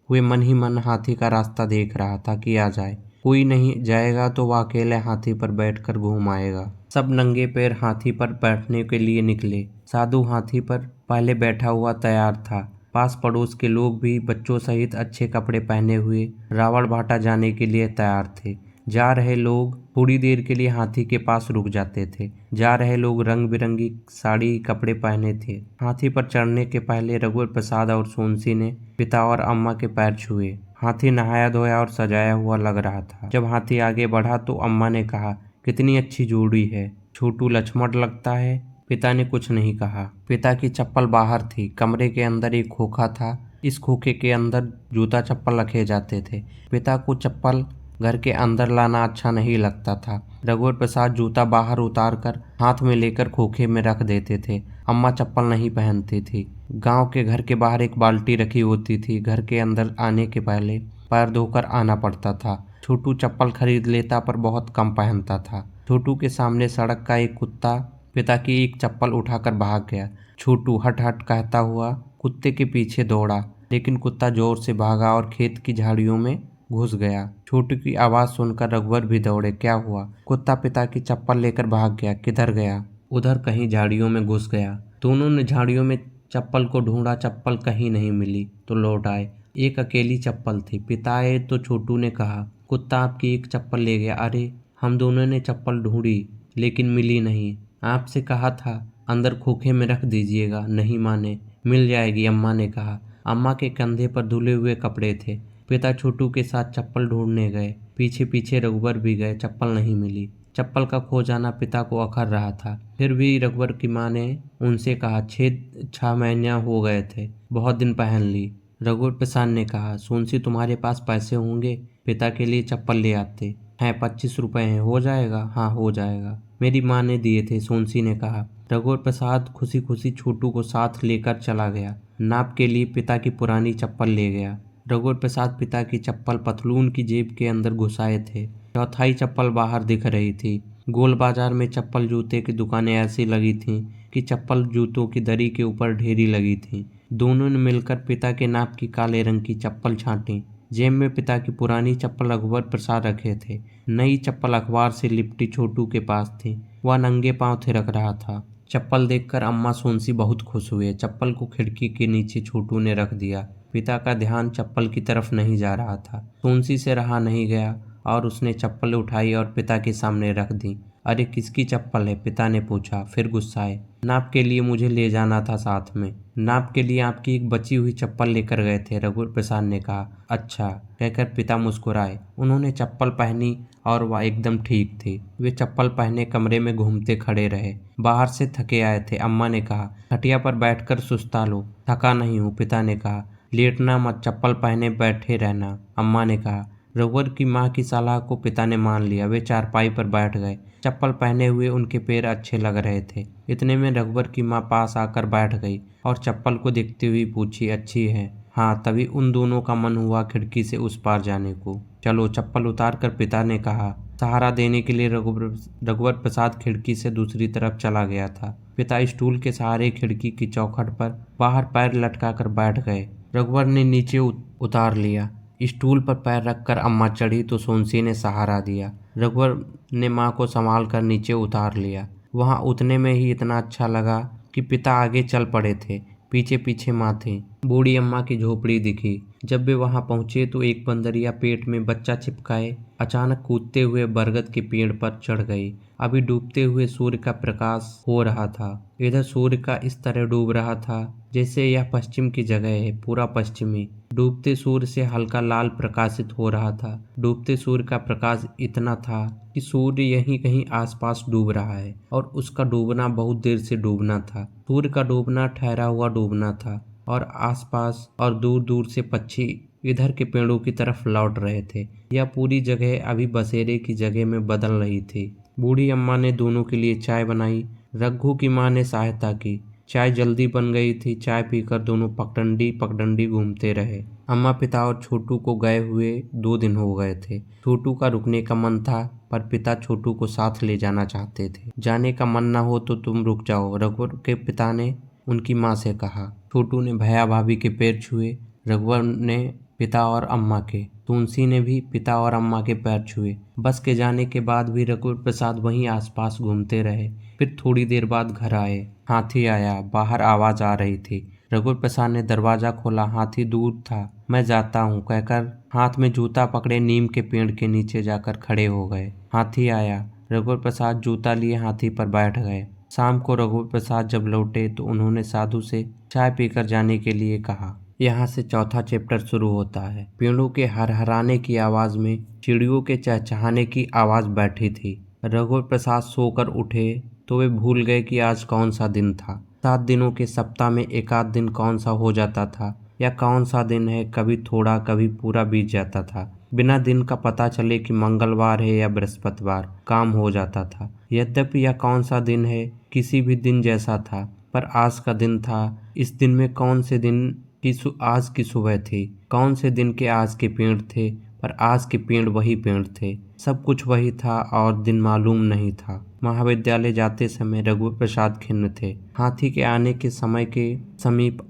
हुए मन ही मन हाथी का रास्ता देख रहा था कि आ जाए। कोई नहीं जाएगा तो वह अकेले हाथी पर बैठकर घूम आएगा। सब नंगे पैर हाथी पर बैठने के लिए निकले। साधु हाथी पर पहले बैठा हुआ तैयार था। पास पड़ोस के लोग भी बच्चों सहित अच्छे कपड़े पहने हुए रावण भाटा जाने के लिए तैयार थे। जा रहे लोग थोड़ी देर के लिए हाथी के पास रुक जाते थे। जा रहे लोग रंग बिरंगी साड़ी कपड़े पहने थे। हाथी पर चढ़ने के पहले रघुवर प्रसाद और सोनसी ने पिता और अम्मा के पैर छुए। हाथी नहाया धोया और सजाया हुआ लग रहा था। जब हाथी आगे बढ़ा तो अम्मा ने कहा, कितनी अच्छी जोड़ी है। छोटू लक्ष्मण लगता है। पिता ने कुछ नहीं कहा। पिता की चप्पल बाहर थी। कमरे के अंदर एक खोखा था। इस खोखे के अंदर जूता चप्पल रखे जाते थे। पिता को चप्पल घर के अंदर लाना अच्छा नहीं लगता था। रघुवर प्रसाद जूता बाहर उतार कर हाथ में लेकर खोखे में रख देते थे। अम्मा चप्पल नहीं पहनती थी। गांव के घर के बाहर एक बाल्टी रखी होती थी। घर के अंदर आने के पहले पैर धोकर आना पड़ता था। छोटू चप्पल खरीद लेता पर बहुत कम पहनता था। छोटू के सामने सड़क का एक कुत्ता पिता की एक चप्पल उठाकर भाग गया। छोटू हट हट कहता हुआ कुत्ते के पीछे दौड़ा, लेकिन कुत्ता जोर से भागा और खेत की झाड़ियों में घुस गया। छोटू की आवाज सुनकर रघुवर भी दौड़े। क्या हुआ? कुत्ता पिता की चप्पल लेकर भाग गया। किधर गया? उधर कहीं झाड़ियों में घुस गया। दोनों ने झाड़ियों में चप्पल को ढूंढा, चप्पल कहीं नहीं मिली तो लौट आए। एक अकेली चप्पल थी। पिता आए तो छोटू ने कहा, कुत्ता आपकी एक चप्पल ले गया। अरे, हम दोनों ने चप्पल ढूंढी लेकिन मिली नहीं। आपसे कहा था अंदर खोखे में रख दीजिएगा, नहीं माने। मिल जाएगी, अम्मा ने कहा। अम्मा के कंधे पर धुले हुए कपड़े थे। पिता छोटू के साथ चप्पल ढूंढने गए। पीछे पीछे रघुवर भी गए। चप्पल नहीं मिली। चप्पल का खो जाना पिता को अखर रहा था। फिर भी रघुवर की माँ ने उनसे कहा, 6 महीने हो गए थे, बहुत दिन पहन ली। रघुवर प्रसाद ने कहा, सोनसी तुम्हारे पास पैसे होंगे, पिता के लिए चप्पल ले आते हैं। 25 रुपए हैं, हो जाएगा? हाँ, हो जाएगा, मेरी माँ ने दिए थे, सोनसी ने कहा। रघुवर प्रसाद खुशी खुशी छोटू को साथ लेकर चला गया। नाप के लिए पिता की पुरानी चप्पल ले गया। रघुवर प्रसाद पिता की चप्पल पतलून की जेब के अंदर घुसाए थे। चौथाई चप्पल बाहर दिख रही थी। गोल बाजार में चप्पल जूते की दुकानें ऐसी लगी थीं कि चप्पल जूतों की दरी के ऊपर ढेरी लगी थी। दोनों ने मिलकर पिता के नाप की काले रंग की चप्पल छांटी। जेब में पिता की पुरानी चप्पल रघुवर प्रसाद रखे थे। नई चप्पल अखबार से लिपटी छोटू के पास थी। वह नंगे पांव थिरक रहा था। चप्पल देखकर अम्मा सोनसी बहुत खुश हुए। चप्पल को खिड़की के नीचे छोटू ने रख दिया। पिता का ध्यान चप्पल की तरफ नहीं जा रहा था। सोनसी से रहा नहीं गया और उसने चप्पल उठाई और पिता के सामने रख दी। अरे, किसकी चप्पल है? पिता ने पूछा। फिर गुस्साए, नाप के लिए मुझे ले जाना था साथ में। नाप के लिए आपकी एक बची हुई चप्पल लेकर गए थे, रघुवर प्रसाद ने कहा। अच्छा, कहकर पिता मुस्कुराए। उन्होंने चप्पल पहनी और वह एकदम ठीक थी। वे चप्पल पहने कमरे में घूमते खड़े रहे। बाहर से थके आए थे। अम्मा ने कहा, खटिया पर बैठकर सुस्ता लो। थका नहीं हूँ, पिता ने कहा। लेटना मत, चप्पल पहने बैठे रहना, अम्मा ने कहा। रघुवर की माँ की सलाह को पिता ने मान लिया। वे चारपाई पर बैठ गए। चप्पल पहने हुए उनके पैर अच्छे लग रहे थे। इतने में रघुवर की माँ पास आकर बैठ गई और चप्पल को देखते हुए पूछी, अच्छी है? हाँ। तभी उन दोनों का मन हुआ खिड़की से उस पार जाने को। चलो, चप्पल उतार कर पिता ने कहा। सहारा देने के लिए रघुवर प्रसाद खिड़की से दूसरी तरफ चला गया था। पिता स्टूल के सहारे खिड़की की चौखट पर बाहर पैर लटका कर बैठ गए। रघुवर ने नीचे उतार लिया। स्टूल पर पैर रखकर अम्मा चढ़ी तो सोनसी ने सहारा दिया। रघुवर ने माँ को संभाल कर नीचे उतार लिया। वहाँ उतने में ही इतना अच्छा लगा कि पिता आगे चल पड़े थे। पीछे पीछे माँ थी। बूढ़ी अम्मा की झोपड़ी दिखी। जब वे वहाँ पहुँचे तो एक बंदरिया पेट में बच्चा चिपकाए अचानक कूदते हुए बरगद के पेड़ पर चढ़ गई। अभी डूबते हुए सूर्य का प्रकाश हो रहा था। इधर सूर्य का इस तरह डूब रहा था जैसे यह पश्चिम की जगह है, पूरा पश्चिमी। डूबते सूर्य से हल्का लाल प्रकाशित हो रहा था। डूबते सूर्य का प्रकाश इतना था कि सूर्य यहीं कहीं आसपास डूब रहा है और उसका डूबना बहुत देर से डूबना था। सूर्य का डूबना ठहरा हुआ डूबना था और आसपास और दूर दूर से पक्षी इधर के पेड़ों की तरफ लौट रहे थे। यह पूरी जगह अभी बसेरे की जगह में बदल रही थी। बूढ़ी अम्मा ने दोनों के लिए चाय बनाई। रघु की माँ ने सहायता की। चाय जल्दी बन गई थी। चाय पीकर दोनों पगडंडी पगडंडी घूमते रहे। अम्मा, पिता और छोटू को गए हुए 2 दिन हो गए थे। छोटू का रुकने का मन था पर पिता छोटू को साथ ले जाना चाहते थे। जाने का मन न हो तो तुम रुक जाओ, रघुवर के पिता ने उनकी माँ से कहा। छोटू ने भैया भाभी के पैर छुए। रघुवर ने पिता और अम्मा के। तुलसी ने भी पिता और अम्मा के पैर छुए। बस के जाने के बाद भी रघुवर प्रसाद वहीं आसपास घूमते रहे। फिर थोड़ी देर बाद घर आए। हाथी आया। बाहर आवाज आ रही थी। रघुवर प्रसाद ने दरवाजा खोला। हाथी दूर था। मैं जाता हूँ, कहकर हाथ में जूता पकड़े नीम के पेड़ के नीचे जाकर खड़े हो गए। हाथी आया। रघुवर प्रसाद जूता लिए हाथी पर बैठ गए। शाम को रघुवर प्रसाद जब लौटे तो उन्होंने साधु से चाय पीकर जाने के लिए कहा। यहाँ से चौथा चैप्टर शुरू होता है। पेड़ों के हरहराने की आवाज में चिड़ियों के चहचहाने की आवाज बैठी थी। रघुवर प्रसाद सोकर उठे तो वे भूल गए कि आज कौन सा दिन था। 7 दिनों के सप्ताह में एकाध दिन कौन सा हो जाता था या कौन सा दिन है, कभी थोड़ा कभी पूरा बीत जाता था। बिना दिन का पता चले कि मंगलवार है या बृहस्पतिवार, काम हो जाता था। यद्यपि यह कौन सा दिन है किसी भी दिन जैसा था, पर आज का दिन था। इस दिन में कौन से दिन की आज की सुबह थी, कौन से दिन के आज के पेड़ थे, पर आज के पेड़ वही पेड़ थे। सब कुछ वही था और दिन मालूम नहीं था। महाविद्यालय जाते समय रघुवर प्रसाद खिन्न थे। हाथी के आने के समय के समीप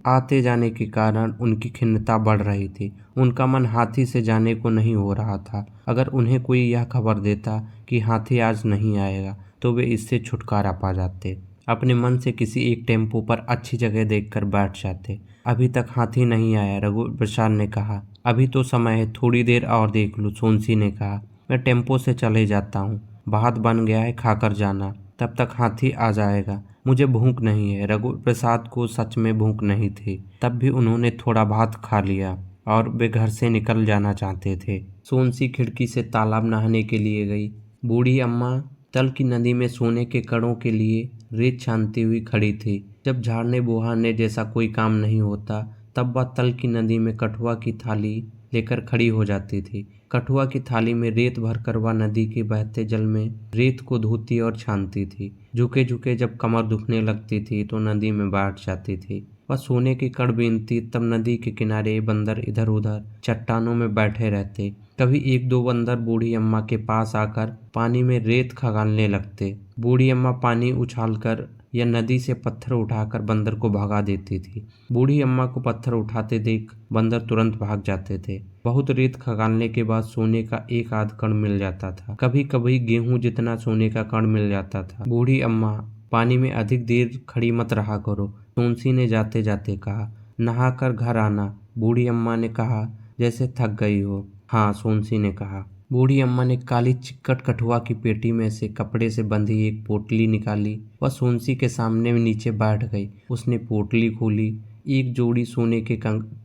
आते जाने के कारण उनकी खिन्नता बढ़ रही थी। उनका मन हाथी से जाने को नहीं हो रहा था। अगर उन्हें कोई यह खबर देता कि हाथी आज नहीं आएगा तो वे इससे छुटकारा पा जाते। अपने मन से किसी एक टेम्पो पर अच्छी जगह देखकर बैठ जाते। अभी तक हाथी नहीं आया, रघुवर प्रसाद ने कहा। अभी तो समय है, थोड़ी देर और देख लो, सोनसी ने कहा। मैं टेम्पो से चले जाता हूँ, भात बन गया है, खाकर जाना, तब तक हाथी आ जाएगा। मुझे भूख नहीं है। रघुवर प्रसाद को सच में भूख नहीं थी, तब भी उन्होंने थोड़ा भात खा लिया और वे घर से निकल जाना चाहते थे। सोनसी खिड़की से तालाब नहाने के लिए गई। बूढ़ी अम्मा तल की नदी में सोने के कणों के लिए रेत छानती हुई खड़ी थी। जब झाड़ने बुहारने जैसा कोई काम नहीं होता तब वह तल की नदी में कठुआ की थाली लेकर खड़ी हो जाती थी। कठुआ की थाली में रेत भरकर वह नदी के बहते जल में रेत को धोती और छानती थी। झुके झुके जब कमर दुखने लगती थी तो नदी में बैठ जाती थी। वह सोने की कड़ बीनती, तब नदी के किनारे बंदर इधर उधर चट्टानों में बैठे रहते। कभी एक दो बंदर बूढ़ी अम्मा के पास आकर पानी में रेत खगालने लगते। बूढ़ी अम्मा पानी उछालकर या नदी से पत्थर उठाकर बंदर को भगा देती थी। बूढ़ी अम्मा को पत्थर उठाते देख बंदर तुरंत भाग जाते थे। बहुत रेत खगालने के बाद सोने का एक आध कण मिल जाता था। कभी कभी गेहूं जितना सोने का कण मिल जाता था। बूढ़ी अम्मा, पानी में अधिक देर खड़ी मत रहा करो, सोनसी ने जाते जाते कहा। नहाकर घर आना, बूढ़ी अम्मा ने कहा, जैसे थक गई हो। हाँ, सोनसी ने कहा। बूढ़ी अम्मा ने काली चिक्कट कठुआ की पेटी में से कपड़े से बंधी एक पोटली निकाली। वह सोनसी के सामने नीचे बैठ गई। उसने पोटली खोली। एक जोड़ी सोने के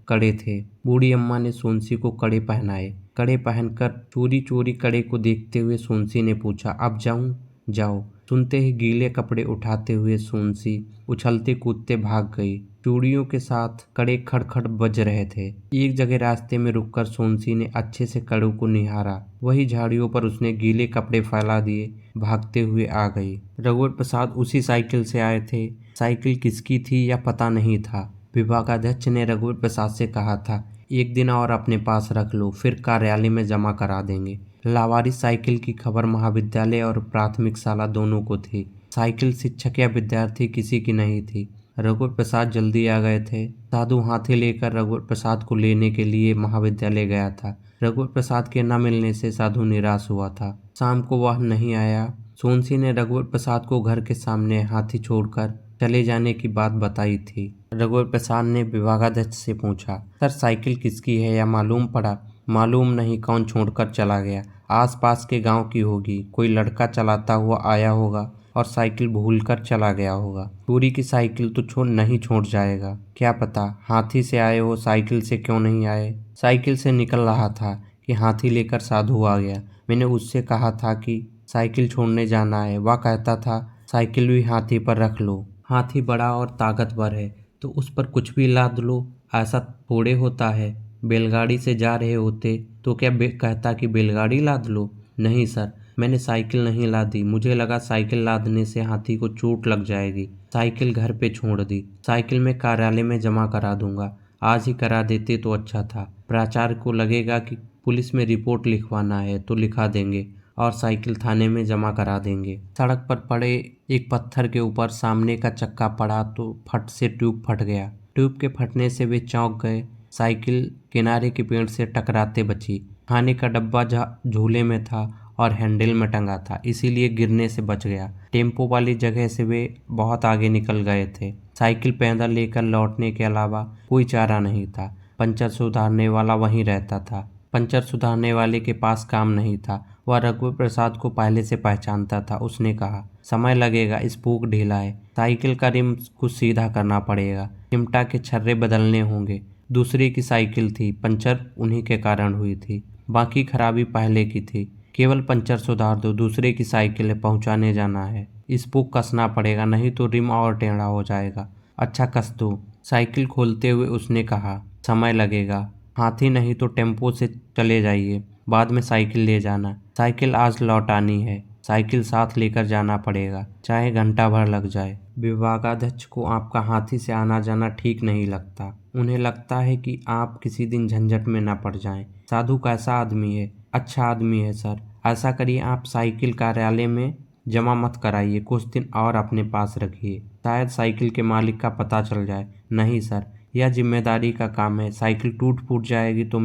कड़े थे। बूढ़ी अम्मा ने सोनसी को कड़े पहनाए। कड़े पहनकर चोरी चोरी कड़े को देखते हुए सोनसी ने पूछा, अब जाऊं? जाओ। सुनते ही गीले कपड़े उठाते हुए सोनसी उछलते कूदते भाग गई। चूड़ियों के साथ कड़े खड़खड़ बज रहे थे। एक जगह रास्ते में रुककर सोनसी ने अच्छे से कड़ों को निहारा। वही झाड़ियों पर उसने गीले कपड़े फैला दिए, भागते हुए आ गई। रघुवर प्रसाद उसी साइकिल से आए थे। साइकिल किसकी थी या पता नहीं था। विभागाध्यक्ष ने रघुवर प्रसाद से कहा था, एक दिन और अपने पास रख लो, फिर कार्यालय में जमा करा देंगे। लावारिस साइकिल की खबर महाविद्यालय और प्राथमिक शाला दोनों को थी। साइकिल शिक्षक या विद्यार्थी किसी की नहीं थी। रघुवर प्रसाद जल्दी आ गए थे। साधु हाथी लेकर रघुवर प्रसाद को लेने के लिए महाविद्यालय गया था। रघुवर प्रसाद के न मिलने से साधु निराश हुआ था। शाम को वह नहीं आया। सोनसी ने रघुवर प्रसाद को घर के सामने हाथी छोड़कर चले जाने की बात बताई थी। रघुवर प्रसाद ने विभागाध्यक्ष से पूछा, सर साइकिल किसकी है या मालूम पड़ा? मालूम नहीं, कौन छोड़कर चला गया। आसपास के गांव की होगी, कोई लड़का चलाता हुआ आया होगा और साइकिल भूलकर चला गया होगा। चोरी की साइकिल तो नहीं छोड़ जाएगा। क्या पता हाथी से आए हो, साइकिल से क्यों नहीं आए? साइकिल से निकल रहा था कि हाथी लेकर साधु आ गया। मैंने उससे कहा था कि साइकिल छोड़ने जाना है। वह कहता था साइकिल भी हाथी पर रख लो। हाथी बड़ा और ताकतवर है तो उस पर कुछ भी लाद लो, ऐसा थोड़े होता है। बैलगाड़ी से जा रहे होते तो क्या कहता कि बैलगाड़ी लाद लो? नहीं सर, मैंने साइकिल नहीं लादी। मुझे लगा साइकिल लादने से हाथी को चोट लग जाएगी। साइकिल घर पे छोड़ दी। साइकिल में कार्यालय में जमा करा दूंगा। आज ही करा देते तो अच्छा था। प्राचार्य को लगेगा कि पुलिस में रिपोर्ट लिखवाना है तो लिखा देंगे और साइकिल थाने में जमा करा देंगे। सड़क पर पड़े एक पत्थर के ऊपर सामने का चक्का पड़ा तो फट से ट्यूब फट गया। ट्यूब के फटने से वे चौंक गए। साइकिल किनारे के पेड़ से टकराते बची। खाने का डब्बा झूले में था और हैंडल में टंगा था, इसीलिए गिरने से बच गया। टेम्पो वाली जगह से वे बहुत आगे निकल गए थे। साइकिल पैदल लेकर लौटने के अलावा कोई चारा नहीं था। पंचर सुधारने वाला वहीं रहता था। पंचर सुधारने वाले के पास काम नहीं था। वह रघुवर प्रसाद को पहले से पहचानता था। उसने कहा, समय लगेगा, स्पूक ढीला है, साइकिल का रिम कुछ सीधा करना पड़ेगा, चिमटा के छर्रे बदलने होंगे। दूसरे की साइकिल थी, पंचर उन्हीं के कारण हुई थी, बाकी खराबी पहले की थी। केवल पंचर सुधार दो, दूसरे की साइकिल है, पहुंचाने जाना है। स्पूक कसना पड़ेगा, नहीं तो रिम और टेढ़ा हो जाएगा। अच्छा कस दो। साइकिल खोलते हुए उसने कहा, समय लगेगा, हाथी नहीं तो टेम्पो से चले जाइए, बाद में साइकिल ले जाना। साइकिल आज लौटानी है, साइकिल साथ लेकर जाना पड़ेगा, चाहे घंटा भर लग जाए। विभागाध्यक्ष को आपका हाथी से आना जाना ठीक नहीं लगता। उन्हें लगता है कि आप किसी दिन झंझट में न पड़ जाएं। साधु कैसा आदमी है? अच्छा आदमी है सर। ऐसा करिए, आप साइकिल कार्यालय में जमा मत कराइए, कुछ दिन और अपने पास रखिए, शायद साइकिल के मालिक का पता चल जाए। नहीं सर, यह जिम्मेदारी का काम है। साइकिल टूट फूट जाएगी तो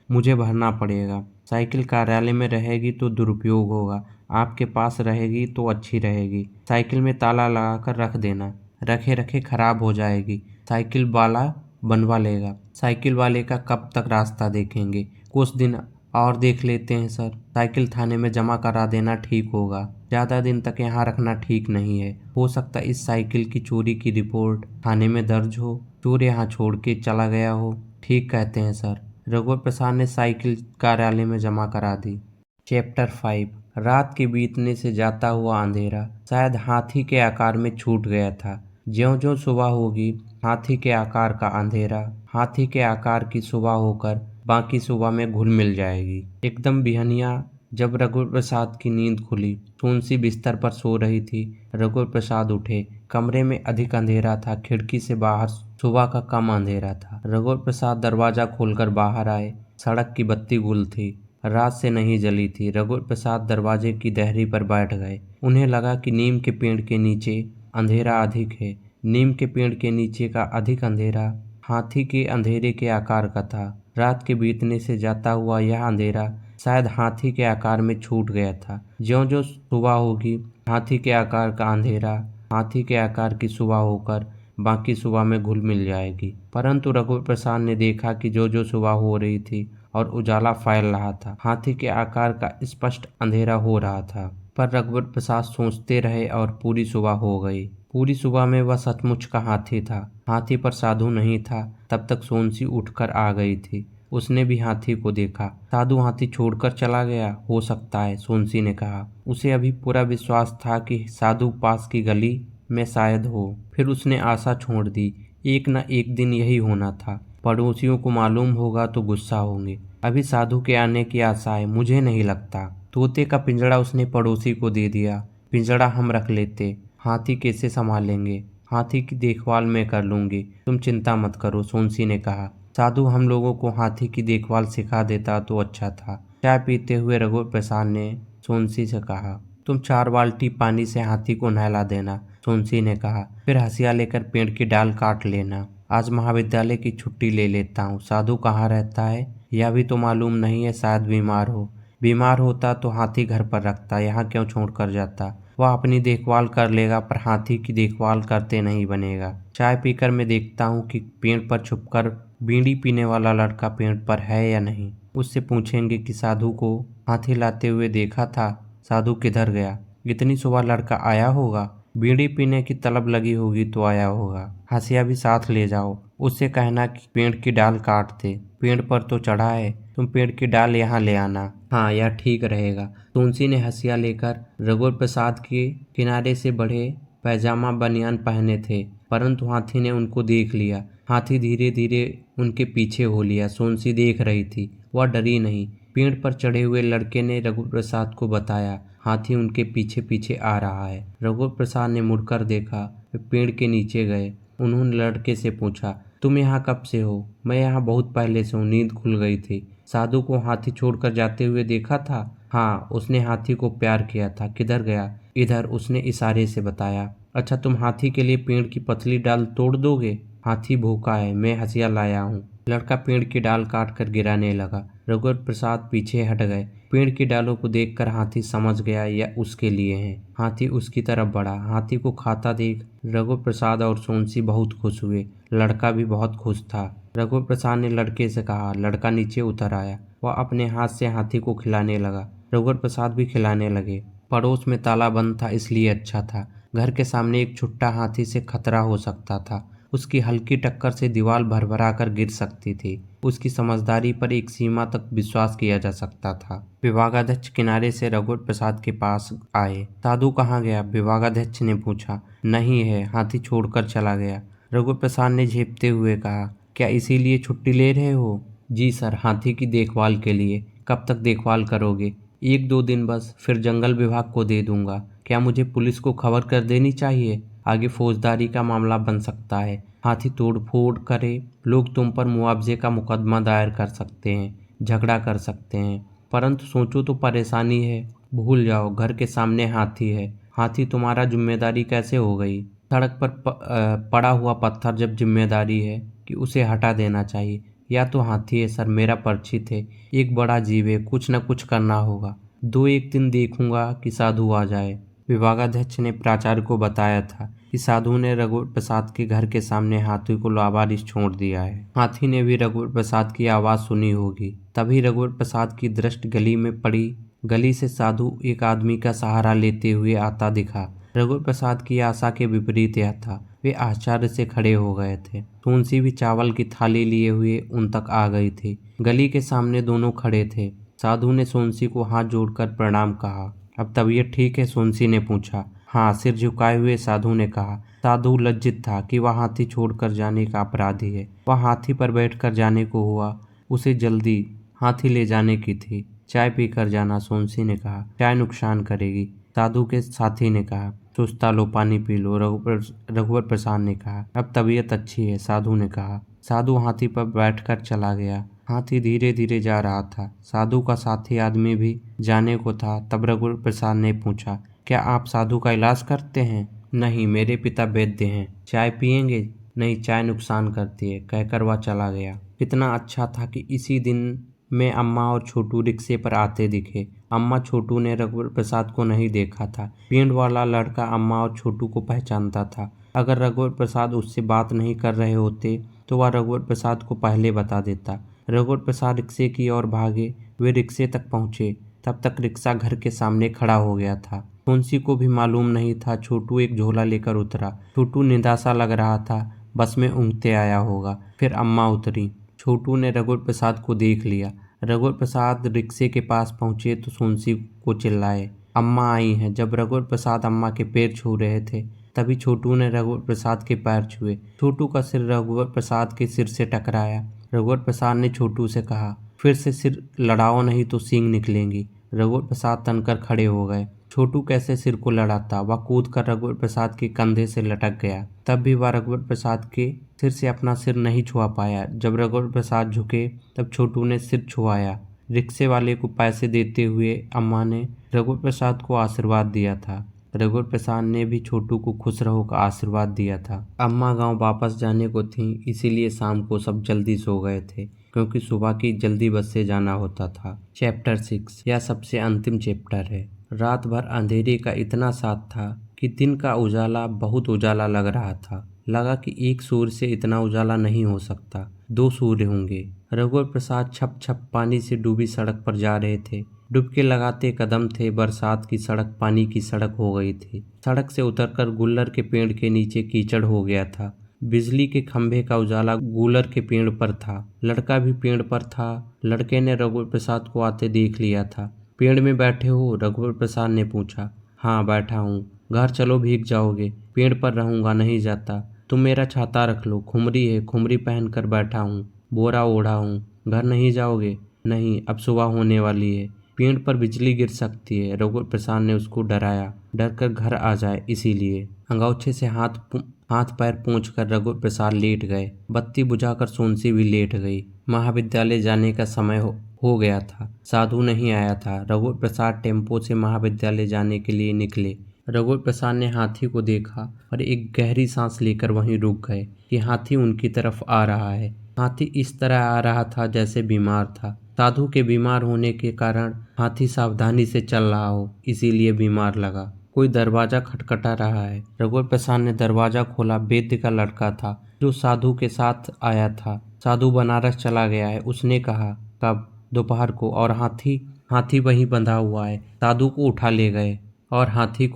मुझे भरना पड़ेगा। साइकिल कार्यालय में रहेगी तो दुरुपयोग होगा, आपके पास रहेगी तो अच्छी रहेगी। साइकिल में ताला लगाकर रख देना, रखे रखे खराब हो जाएगी। साइकिल वाला बनवा लेगा। साइकिल वाले का कब तक रास्ता देखेंगे? कुछ दिन और देख लेते हैं सर। साइकिल थाने में जमा करा देना ठीक होगा। ज़्यादा दिन तक यहाँ रखना ठीक नहीं है। हो सकता इस साइकिल की चोरी की रिपोर्ट थाने में दर्ज हो, चोर यहाँ छोड़ के चला गया हो। ठीक कहते हैं सर। रघुवर प्रसाद ने साइकिल कार्यालय में जमा करा दी। चैप्टर 5। रात के बीतने से जाता हुआ अंधेरा शायद हाथी के आकार में छूट गया था। ज्यों-ज्यों सुबह होगी, हाथी के आकार का अंधेरा हाथी के आकार की सुबह होकर बाकी सुबह में घुल मिल जाएगी। एकदम बिहनिया जब रघुवर प्रसाद की नींद खुली, सोनसी बिस्तर पर सो रही थी। रघुवर प्रसाद उठे। कमरे में अधिक अंधेरा था। खिड़की से बाहर सुबह का कम अंधेरा था। रघुवर प्रसाद दरवाजा खोलकर बाहर आए। सड़क की बत्ती गुल थी, रात से नहीं जली थी। रघुवर प्रसाद दरवाजे की देहरी पर बैठ गए। उन्हें लगा कि नीम के पेड़ के नीचे अंधेरा अधिक है। नीम के पेड़ के नीचे का अधिक अंधेरा हाथी के अंधेरे के आकार का था। रात के बीतने से जाता हुआ यह अंधेरा शायद हाथी के आकार में छूट गया था। ज्यों-ज्यों सुबह होगी, हाथी के आकार का अंधेरा हाथी के आकार की सुबह होकर बाकी सुबह में घुल मिल जाएगी। परंतु रघुवर प्रसाद ने देखा कि जो सुबह हो रही थी और उजाला फैल रहा था, हाथी के आकार का स्पष्ट अंधेरा हो रहा था। पर रघुवर प्रसाद सोचते रहे और पूरी सुबह हो गई। पूरी सुबह में वह सचमुच का हाथी था। हाथी पर साधु नहीं था। तब तक सोनसी उठकर आ गई थी। उसने भी हाथी को देखा। साधु हाथी छोड़कर चला गया हो सकता है, सोनसी ने कहा। उसे अभी पूरा विश्वास था कि साधु पास की गली में शायद हो। फिर उसने आशा छोड़ दी। एक न एक दिन यही होना था। पड़ोसियों को मालूम होगा तो गुस्सा होंगे। अभी साधु के आने की आशा है, मुझे नहीं लगता। तोते का पिंजड़ा उसने पड़ोसी को दे दिया। पिंजड़ा हम रख लेते, हाथी कैसे संभालेंगे? हाथी की देखभाल मैं कर लूंगी, तुम चिंता मत करो, सोनसी ने कहा। साधु हम लोगों को हाथी की देखभाल सिखा देता तो अच्छा था। चाय पीते हुए रघुवर प्रसाद ने सोनसी से कहा, तुम 4 बाल्टी पानी से हाथी को नहला देना, सोनसी ने कहा। फिर हंसिया लेकर पेड़ की डाल काट लेना। आज महाविद्यालय की छुट्टी ले लेता हूँ। साधु कहाँ रहता है यह भी तो मालूम नहीं है, शायद बीमार हो। बीमार होता तो हाथी घर पर रखता, यहाँ क्यों छोड़ कर जाता? वह अपनी देखभाल कर लेगा, पर हाथी की देखभाल करते नहीं बनेगा। चाय पीकर मैं देखता हूँ कि पेड़ पर छुपकर बीड़ी पीने वाला लड़का पेड़ पर है या नहीं। उससे पूछेंगे कि साधु को हाथी लाते हुए देखा था, साधु किधर गया? इतनी सुबह लड़का आया होगा, बीड़ी पीने की तलब लगी होगी तो आया होगा। हंसिया भी साथ ले जाओ, उससे कहना कि पेड़ की डाल काट दे। पेड़ पर तो चढ़ा है, तुम पेड़ की डाल यहाँ ले आना। हाँ, यह ठीक रहेगा। सोनसी ने हंसिया लेकर रघुवर प्रसाद के किनारे से बढ़े पैजामा बनियान पहने थे, परंतु हाथी ने उनको देख लिया। हाथी धीरे धीरे उनके पीछे हो लिया। सोनसी देख रही थी, वह डरी नहीं। पेड़ पर चढ़े हुए लड़के ने रघुवर प्रसाद को बताया, हाथी उनके पीछे पीछे आ रहा है। रघुवर प्रसाद ने मुड़कर देखा। वे पेड़ के नीचे गए। उन्होंने लड़के से पूछा, तुम यहाँ कब से हो? मैं यहाँ बहुत पहले से हूँ, नींद खुल गई थी। साधु को हाथी छोड़कर जाते हुए देखा था? हाँ, उसने हाथी को प्यार किया था। किधर गया? इधर, उसने इशारे से बताया। अच्छा, तुम हाथी के लिए पेड़ की पतली डाल तोड़ दोगे? हाथी भूखा है, मैं हंसिया लाया हूँ। लड़का पेड़ की डाल काट कर गिराने लगा। रघुवर प्रसाद पीछे हट गए। पेड़ की डालों को देखकर हाथी समझ गया यह उसके लिए है। हाथी उसकी तरफ बढ़ा। हाथी को खाता देख रघुवर प्रसाद और सोनसी बहुत खुश हुए। लड़का भी बहुत खुश था। रघुवर प्रसाद ने लड़के से कहा। लड़का नीचे उतर आया। वह अपने हाथ से हाथी को खिलाने लगा। रघुवर प्रसाद भी खिलाने लगे। पड़ोस में ताला बंद था, इसलिए अच्छा था। घर के सामने एक छुट्टा हाथी से खतरा हो सकता था। उसकी हल्की टक्कर से दीवार भरभरा कर गिर सकती थी। उसकी समझदारी पर एक सीमा तक विश्वास किया जा सकता था। विभागाध्यक्ष किनारे से रघुवर प्रसाद के पास आए। साधु कहाँ गया? विभागाध्यक्ष ने पूछा। नहीं है, हाथी छोड़कर चला गया, रघुवर प्रसाद ने झेपते हुए कहा। क्या इसीलिए छुट्टी ले रहे हो? जी सर, हाथी की देखभाल के लिए। कब तक देखभाल करोगे? 1-2 दिन बस, फिर जंगल विभाग को दे दूंगा। क्या मुझे पुलिस को खबर कर देनी चाहिए? आगे फौजदारी का मामला बन सकता है। हाथी तोड़फोड़ करे, लोग तुम पर मुआवजे का मुकदमा दायर कर सकते हैं, झगड़ा कर सकते हैं। परंतु सोचो तो परेशानी है। भूल जाओ, घर के सामने हाथी है। हाथी तुम्हारा जिम्मेदारी कैसे हो गई? सड़क पर पड़ा हुआ पत्थर जब जिम्मेदारी है, कि उसे हटा देना चाहिए। या तो हाथी है सर, मेरा परिचित है, एक बड़ा जीव है, कुछ न कुछ करना होगा। दो एक दिन देखूंगा कि साधु आ जाए। विभागाध्यक्ष ने प्राचार्य को बताया था कि साधु ने रघुवर प्रसाद के घर के सामने हाथी को लावारिस छोड़ दिया है। हाथी ने भी रघुवर प्रसाद की आवाज सुनी होगी। तभी रघुवर प्रसाद की दृष्टि गली में पड़ी। गली से साधु एक आदमी का सहारा लेते हुए आता दिखा। रघुवर प्रसाद की आशा के विपरीत यह था। वे आश्चर्य से खड़े हो गए थे। तुलसी भी चावल की थाली लिए हुए उन तक आ गई थी। गली के सामने दोनों खड़े थे। साधु ने सोनसी को हाथ जोड़कर प्रणाम कहा। अब तबीयत ठीक है? सोनसी ने पूछा। हाँ, सिर झुकाए हुए साधु ने कहा। साधु लज्जित था कि वह हाथी छोड़कर जाने का अपराधी है। वह हाथी पर बैठकर जाने को हुआ। उसे जल्दी हाथी ले जाने की थी। चाय पीकर जाना, सोनसी ने कहा। चाय नुकसान करेगी, साधु के साथी ने कहा। सुस्ता लो, पानी पी लो, रघुवर प्रसाद ने कहा। अब तबीयत अच्छी है, साधु ने कहा। साधु हाथी पर बैठकर चला गया। हाथी धीरे धीरे जा रहा था। साधु का साथी आदमी भी जाने को था। तब रघुवर प्रसाद ने पूछा, क्या आप साधु का इलाज करते हैं? नहीं, मेरे पिता वैद्य हैं। चाय पिएंगे? नहीं, चाय नुकसान करती है, कहकर वह चला गया। कितना अच्छा था कि इसी दिन में अम्मा और छोटू रिक्शे पर आते दिखे। अम्मा छोटू ने रघुवर प्रसाद को नहीं देखा था। पेंट वाला लड़का अम्मा और छोटू को पहचानता था। अगर रघुवर प्रसाद उससे बात नहीं कर रहे होते तो वह रघुवर प्रसाद को पहले बता देता। रघुवर प्रसाद रिक्शे की ओर भागे। वे रिक्शे तक पहुंचे। तब तक रिक्शा घर के सामने खड़ा हो गया था। तुलसी को भी मालूम नहीं था। छोटू एक झोला लेकर उतरा। छोटू निराशा लग रहा था, बस में ऊँघते आया होगा। फिर अम्मा उतरी। छोटू ने रघुवर प्रसाद को देख लिया। रघुवर प्रसाद रिक्शे के पास पहुंचे तो तुलसी को चिल्लाए, अम्मा आई हैं। जब रघुवर प्रसाद अम्मा के पैर छू रहे थे तभी छोटू ने रघुवर प्रसाद के पैर छुए। छोटू का सिर रघुवर प्रसाद के सिर से टकराया। रघुवर प्रसाद ने छोटू से कहा, फिर से सिर लड़ाओ नहीं तो सींग निकलेंगी। रघुवर प्रसाद तनकर खड़े हो गए। छोटू कैसे सिर को लड़ाता? वह कूदकर रघुवर प्रसाद के कंधे से लटक गया। तब भी वह रघुवर प्रसाद के सिर से अपना सिर नहीं छुआ पाया। जब रघुवर प्रसाद झुके तब छोटू ने सिर छुआया। रिक्शे वाले को पैसे देते हुए अम्मा ने रघुवर प्रसाद को आशीर्वाद दिया था। रघुवर प्रसाद ने भी छोटू को खुश रहो का आशीर्वाद दिया था। अम्मा गांव वापस जाने को थी, इसीलिए शाम को सब जल्दी सो गए थे, क्योंकि सुबह की जल्दी बस से जाना होता था। चैप्टर 6, यह सबसे अंतिम चैप्टर है। रात भर अंधेरे का इतना साथ था कि दिन का उजाला बहुत उजाला लग रहा था। लगा कि एक सूर्य से इतना उजाला नहीं हो सकता, दो सूर्य होंगे। रघुवर प्रसाद छप छप पानी से डूबी सड़क पर जा रहे थे। डुबके लगाते कदम थे। बरसात की सड़क पानी की सड़क हो गई थी। सड़क से उतरकर गुल्लर के पेड़ के नीचे कीचड़ हो गया था। बिजली के खंभे का उजाला गुलर के पेड़ पर था। लड़का भी पेड़ पर था। लड़के ने रघुवर प्रसाद को आते देख लिया था। पेड़ में बैठे हो? रघुवर प्रसाद ने पूछा। हाँ, बैठा हूँ। घर चलो, भीग जाओगे। पेड़ पर रहूंगा, नहीं जाता। तुम मेरा छाता रख लो, खुमरी है, खुमरी पहन कर बैठा हूँ, बोरा ओढ़ा हूँ। घर नहीं जाओगे? नहीं, अब सुबह होने वाली है, पेड़ पर बिजली गिर सकती है। रघुवर प्रसाद ने उसको डराया, डर कर घर आ जाए इसीलिए। अंगौछे से हाथ पैर पोंछकर रघुवर प्रसाद लेट गए। बत्ती बुझाकर सोनसी भी लेट गई। महाविद्यालय जाने का समय हो गया था। साधु नहीं आया था। रघुवर प्रसाद टेम्पो से महाविद्यालय जाने के लिए निकले। रघुवर प्रसाद ने हाथी को देखा और एक गहरी सांस लेकर वहीं रुक गए कि हाथी उनकी तरफ आ रहा है। हाथी इस तरह आ रहा था जैसे बीमार था। साधु के बीमार होने के कारण हाथी सावधानी से चल रहा हो, इसीलिए बीमार लगा। कोई दरवाजा खटखटा रहा है। रघुवर प्रसाद ने दरवाजा खोला। वैद्य का लड़का था जो साधु के साथ आया था। साधु बनारस चला गया है, उसने कहा। कब? दोपहर को। और हाथी वहीं बंधा हुआ है। साधु को उठा ले गए और हाथी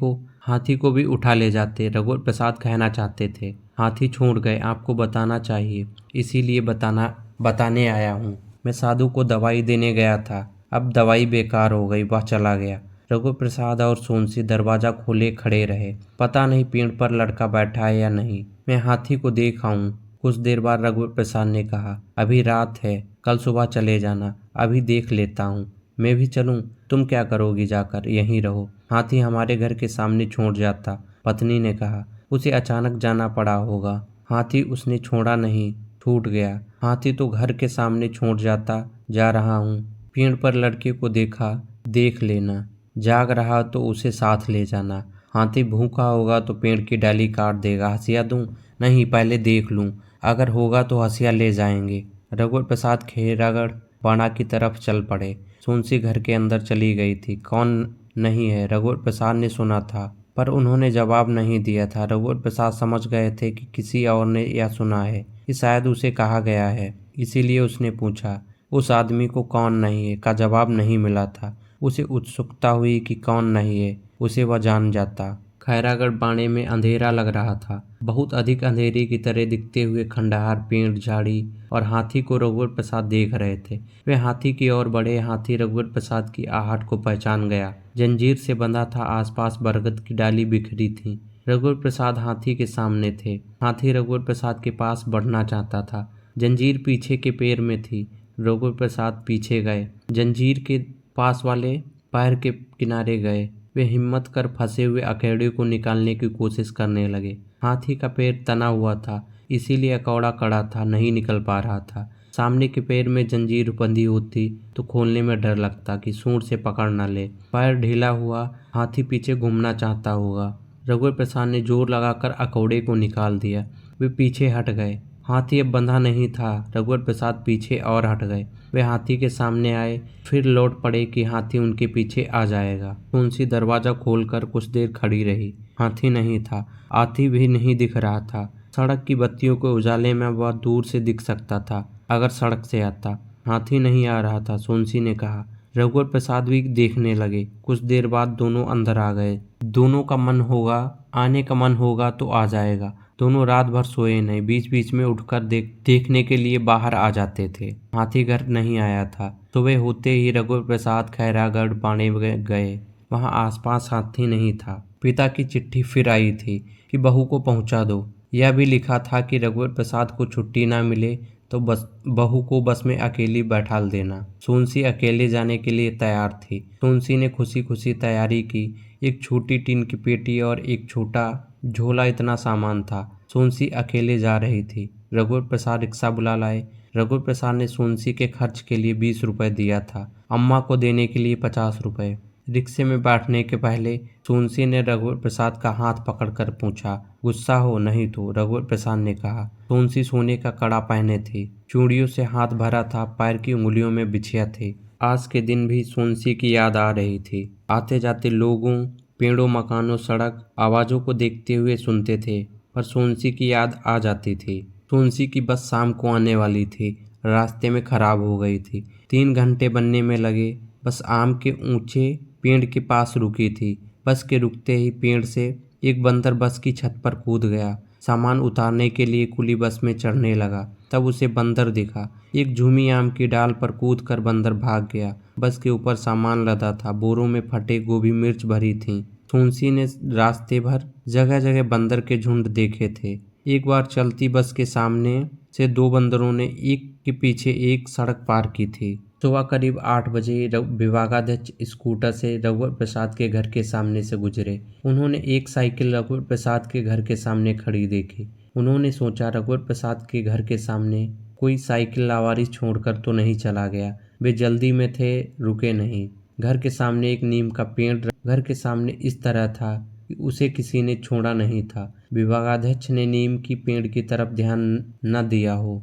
को भी उठा ले जाते। रघुवर प्रसाद कहना चाहते थे, हाथी छोड़ गए, आपको बताना चाहिए, इसीलिए बताने आया हूँ। मैं साधु को दवाई देने गया था, अब दवाई बेकार हो गई, वह चला गया। रघुवर प्रसाद और सोनसी दरवाजा खोले खड़े रहे। पता नहीं पेड़ पर लड़का बैठा है या नहीं। मैं हाथी को देख आऊं। कुछ देर बाद रघुवर प्रसाद ने कहा, अभी रात है, कल सुबह चले जाना, अभी देख लेता हूँ। मैं भी चलूं? तुम क्या करोगी जाकर? यहीं रहो, हाथी हमारे घर के सामने छोड़ जाता, पत्नी ने कहा। उसे अचानक जाना पड़ा होगा। हाथी उसने छोड़ा नहीं, छूट गया। हाथी तो घर के सामने छोड़ जाता। जा रहा हूँ। पेड़ पर लड़के को देखा, देख लेना, जाग रहा तो उसे साथ ले जाना। हाथी भूखा होगा तो पेड़ की डाली काट देगा। हंसिया दूं? नहीं, पहले देख लूं। अगर होगा तो हसिया ले जाएंगे। रघुवर प्रसाद खैरागढ़ बाड़ा की तरफ चल पड़े। सोनसी घर के अंदर चली गई थी। कौन नहीं है, रघुवर प्रसाद ने सुना था, पर उन्होंने जवाब नहीं दिया था। रघुवर प्रसाद समझ गए थे कि किसी और ने यह सुना है, कि शायद उसे कहा गया है, इसीलिए उसने पूछा। उस आदमी को कौन नहीं है का जवाब नहीं मिला था। उसे उत्सुकता हुई कि कौन नहीं है, उसे वह जान जाता। खैरागढ़ बाड़े में अंधेरा लग रहा था। बहुत अधिक अंधेरे की तरह दिखते हुए खंडहर, पेड़, झाड़ी और हाथी को रघुवर प्रसाद देख रहे थे। वे हाथी की ओर बढ़े। हाथी रघुवर प्रसाद की आहट को पहचान गया। जंजीर से बंधा था। आसपास बरगद की डाली बिखरी थी। रघुवर प्रसाद हाथी के सामने थे। हाथी रघुवर प्रसाद के पास बढ़ना चाहता था। जंजीर पीछे के पैर में थी। रघुवर प्रसाद पीछे गए, जंजीर के पास वाले पैर के किनारे गए। वे हिम्मत कर फंसे हुए अकौड़े को निकालने की कोशिश करने लगे। हाथी का पैर तना हुआ था, इसीलिए अकौड़ा कड़ा था, नहीं निकल पा रहा था। सामने के पैर में जंजीर बंधी होती तो खोलने में डर लगता कि सूंड से पकड़ न ले। पैर ढीला हुआ, हाथी पीछे घूमना चाहता होगा। रघुवर प्रसाद ने जोर लगाकर अकौड़े को निकाल दिया। वे पीछे हट गए। हाथी अब बंधा नहीं था। रघुवर प्रसाद पीछे और हट गए। वे हाथी के सामने आए, फिर लौट पड़े कि हाथी उनके पीछे आ जाएगा। तुलसी दरवाजा खोलकर कुछ देर खड़ी रही। हाथी नहीं था, हाथी भी नहीं दिख रहा था। सड़क की बत्तियों के उजाले में वह दूर से दिख सकता था, अगर सड़क से आता। हाथी नहीं आ रहा था, सोनसी ने कहा। रघुवर प्रसाद भी देखने लगे। कुछ देर बाद दोनों अंदर आ गए। दोनों का मन होगा, आने का मन होगा तो आ जाएगा। दोनों रात भर सोए नहीं, बीच बीच में उठकर देखने के लिए बाहर आ जाते थे। हाथी घर नहीं आया था। सुबह होते ही रघुवर प्रसाद खैरागढ़ बाड़े गए। वहां आसपास हाथी नहीं था। पिता की चिट्ठी फिर आई थी कि बहू को पहुंचा दो। यह भी लिखा था कि रघुवर प्रसाद को छुट्टी ना मिले तो बस बहू को बस में अकेली बैठाल देना। सोनसी अकेले जाने के लिए तैयार थी। सोनसी ने खुशी खुशी तैयारी की। एक छोटी टीन की पेटी और एक छोटा झोला, इतना सामान था। सोनसी अकेले जा रही थी। रघुवर प्रसाद रिक्शा बुला लाए। रघुवर प्रसाद ने सोनसी के खर्च के लिए 20 रुपए दिया था, अम्मा को देने के लिए 50 रुपए। रिक्शे में बैठने के पहले सोनसी ने रघुवर प्रसाद का हाथ पकड़कर पूछा, गुस्सा हो नहीं तो? रघुवर प्रसाद ने कहा। सोनसी सोने का कड़ा पहने थी, चूड़ियों से हाथ भरा था, पैर की उंगलियों में बिछिया थी। आज के दिन भी सोनसी की याद आ रही थी। आते जाते लोगों, पेड़ों, मकानों, सड़क, आवाजों को देखते हुए सुनते थे, पर सोनसी की याद आ जाती थी। सोनसी की बस शाम को आने वाली थी, रास्ते में खराब हो गई थी। 3 घंटे बनने में लगे। बस आम के ऊंचे पेड़ के पास रुकी थी। बस के रुकते ही पेड़ से एक बंदर बस की छत पर कूद गया। सामान उतारने के लिए कुली बस में चढ़ने लगा। तब उसे बंदर दिखा। एक झूमी आम की डाल पर कूदकर बंदर भाग गया। बस के ऊपर सामान लदा था। बोरों में फटे गोभी मिर्च भरी थी। सोनसी ने रास्ते भर जगह जगह बंदर के झुंड देखे थे। एक बार चलती बस के सामने से 2 बंदरों ने एक के पीछे एक सड़क पार की थी। सुबह करीब 8 बजे विभागाध्यक्ष स्कूटर से रघुवर प्रसाद के घर के सामने से गुजरे। उन्होंने एक साइकिल रघुवर प्रसाद के घर के सामने खड़ी देखी। उन्होंने सोचा, रघुवर प्रसाद के घर के सामने कोई साइकिल लावारिस छोड़कर तो नहीं चला गया। वे जल्दी में थे, रुके नहीं। घर के सामने एक नीम का पेड़ घर के सामने इस तरह था कि उसे किसी ने छोड़ा नहीं था। विभागाध्यक्ष ने नीम की पेड़ की तरफ ध्यान न दिया हो।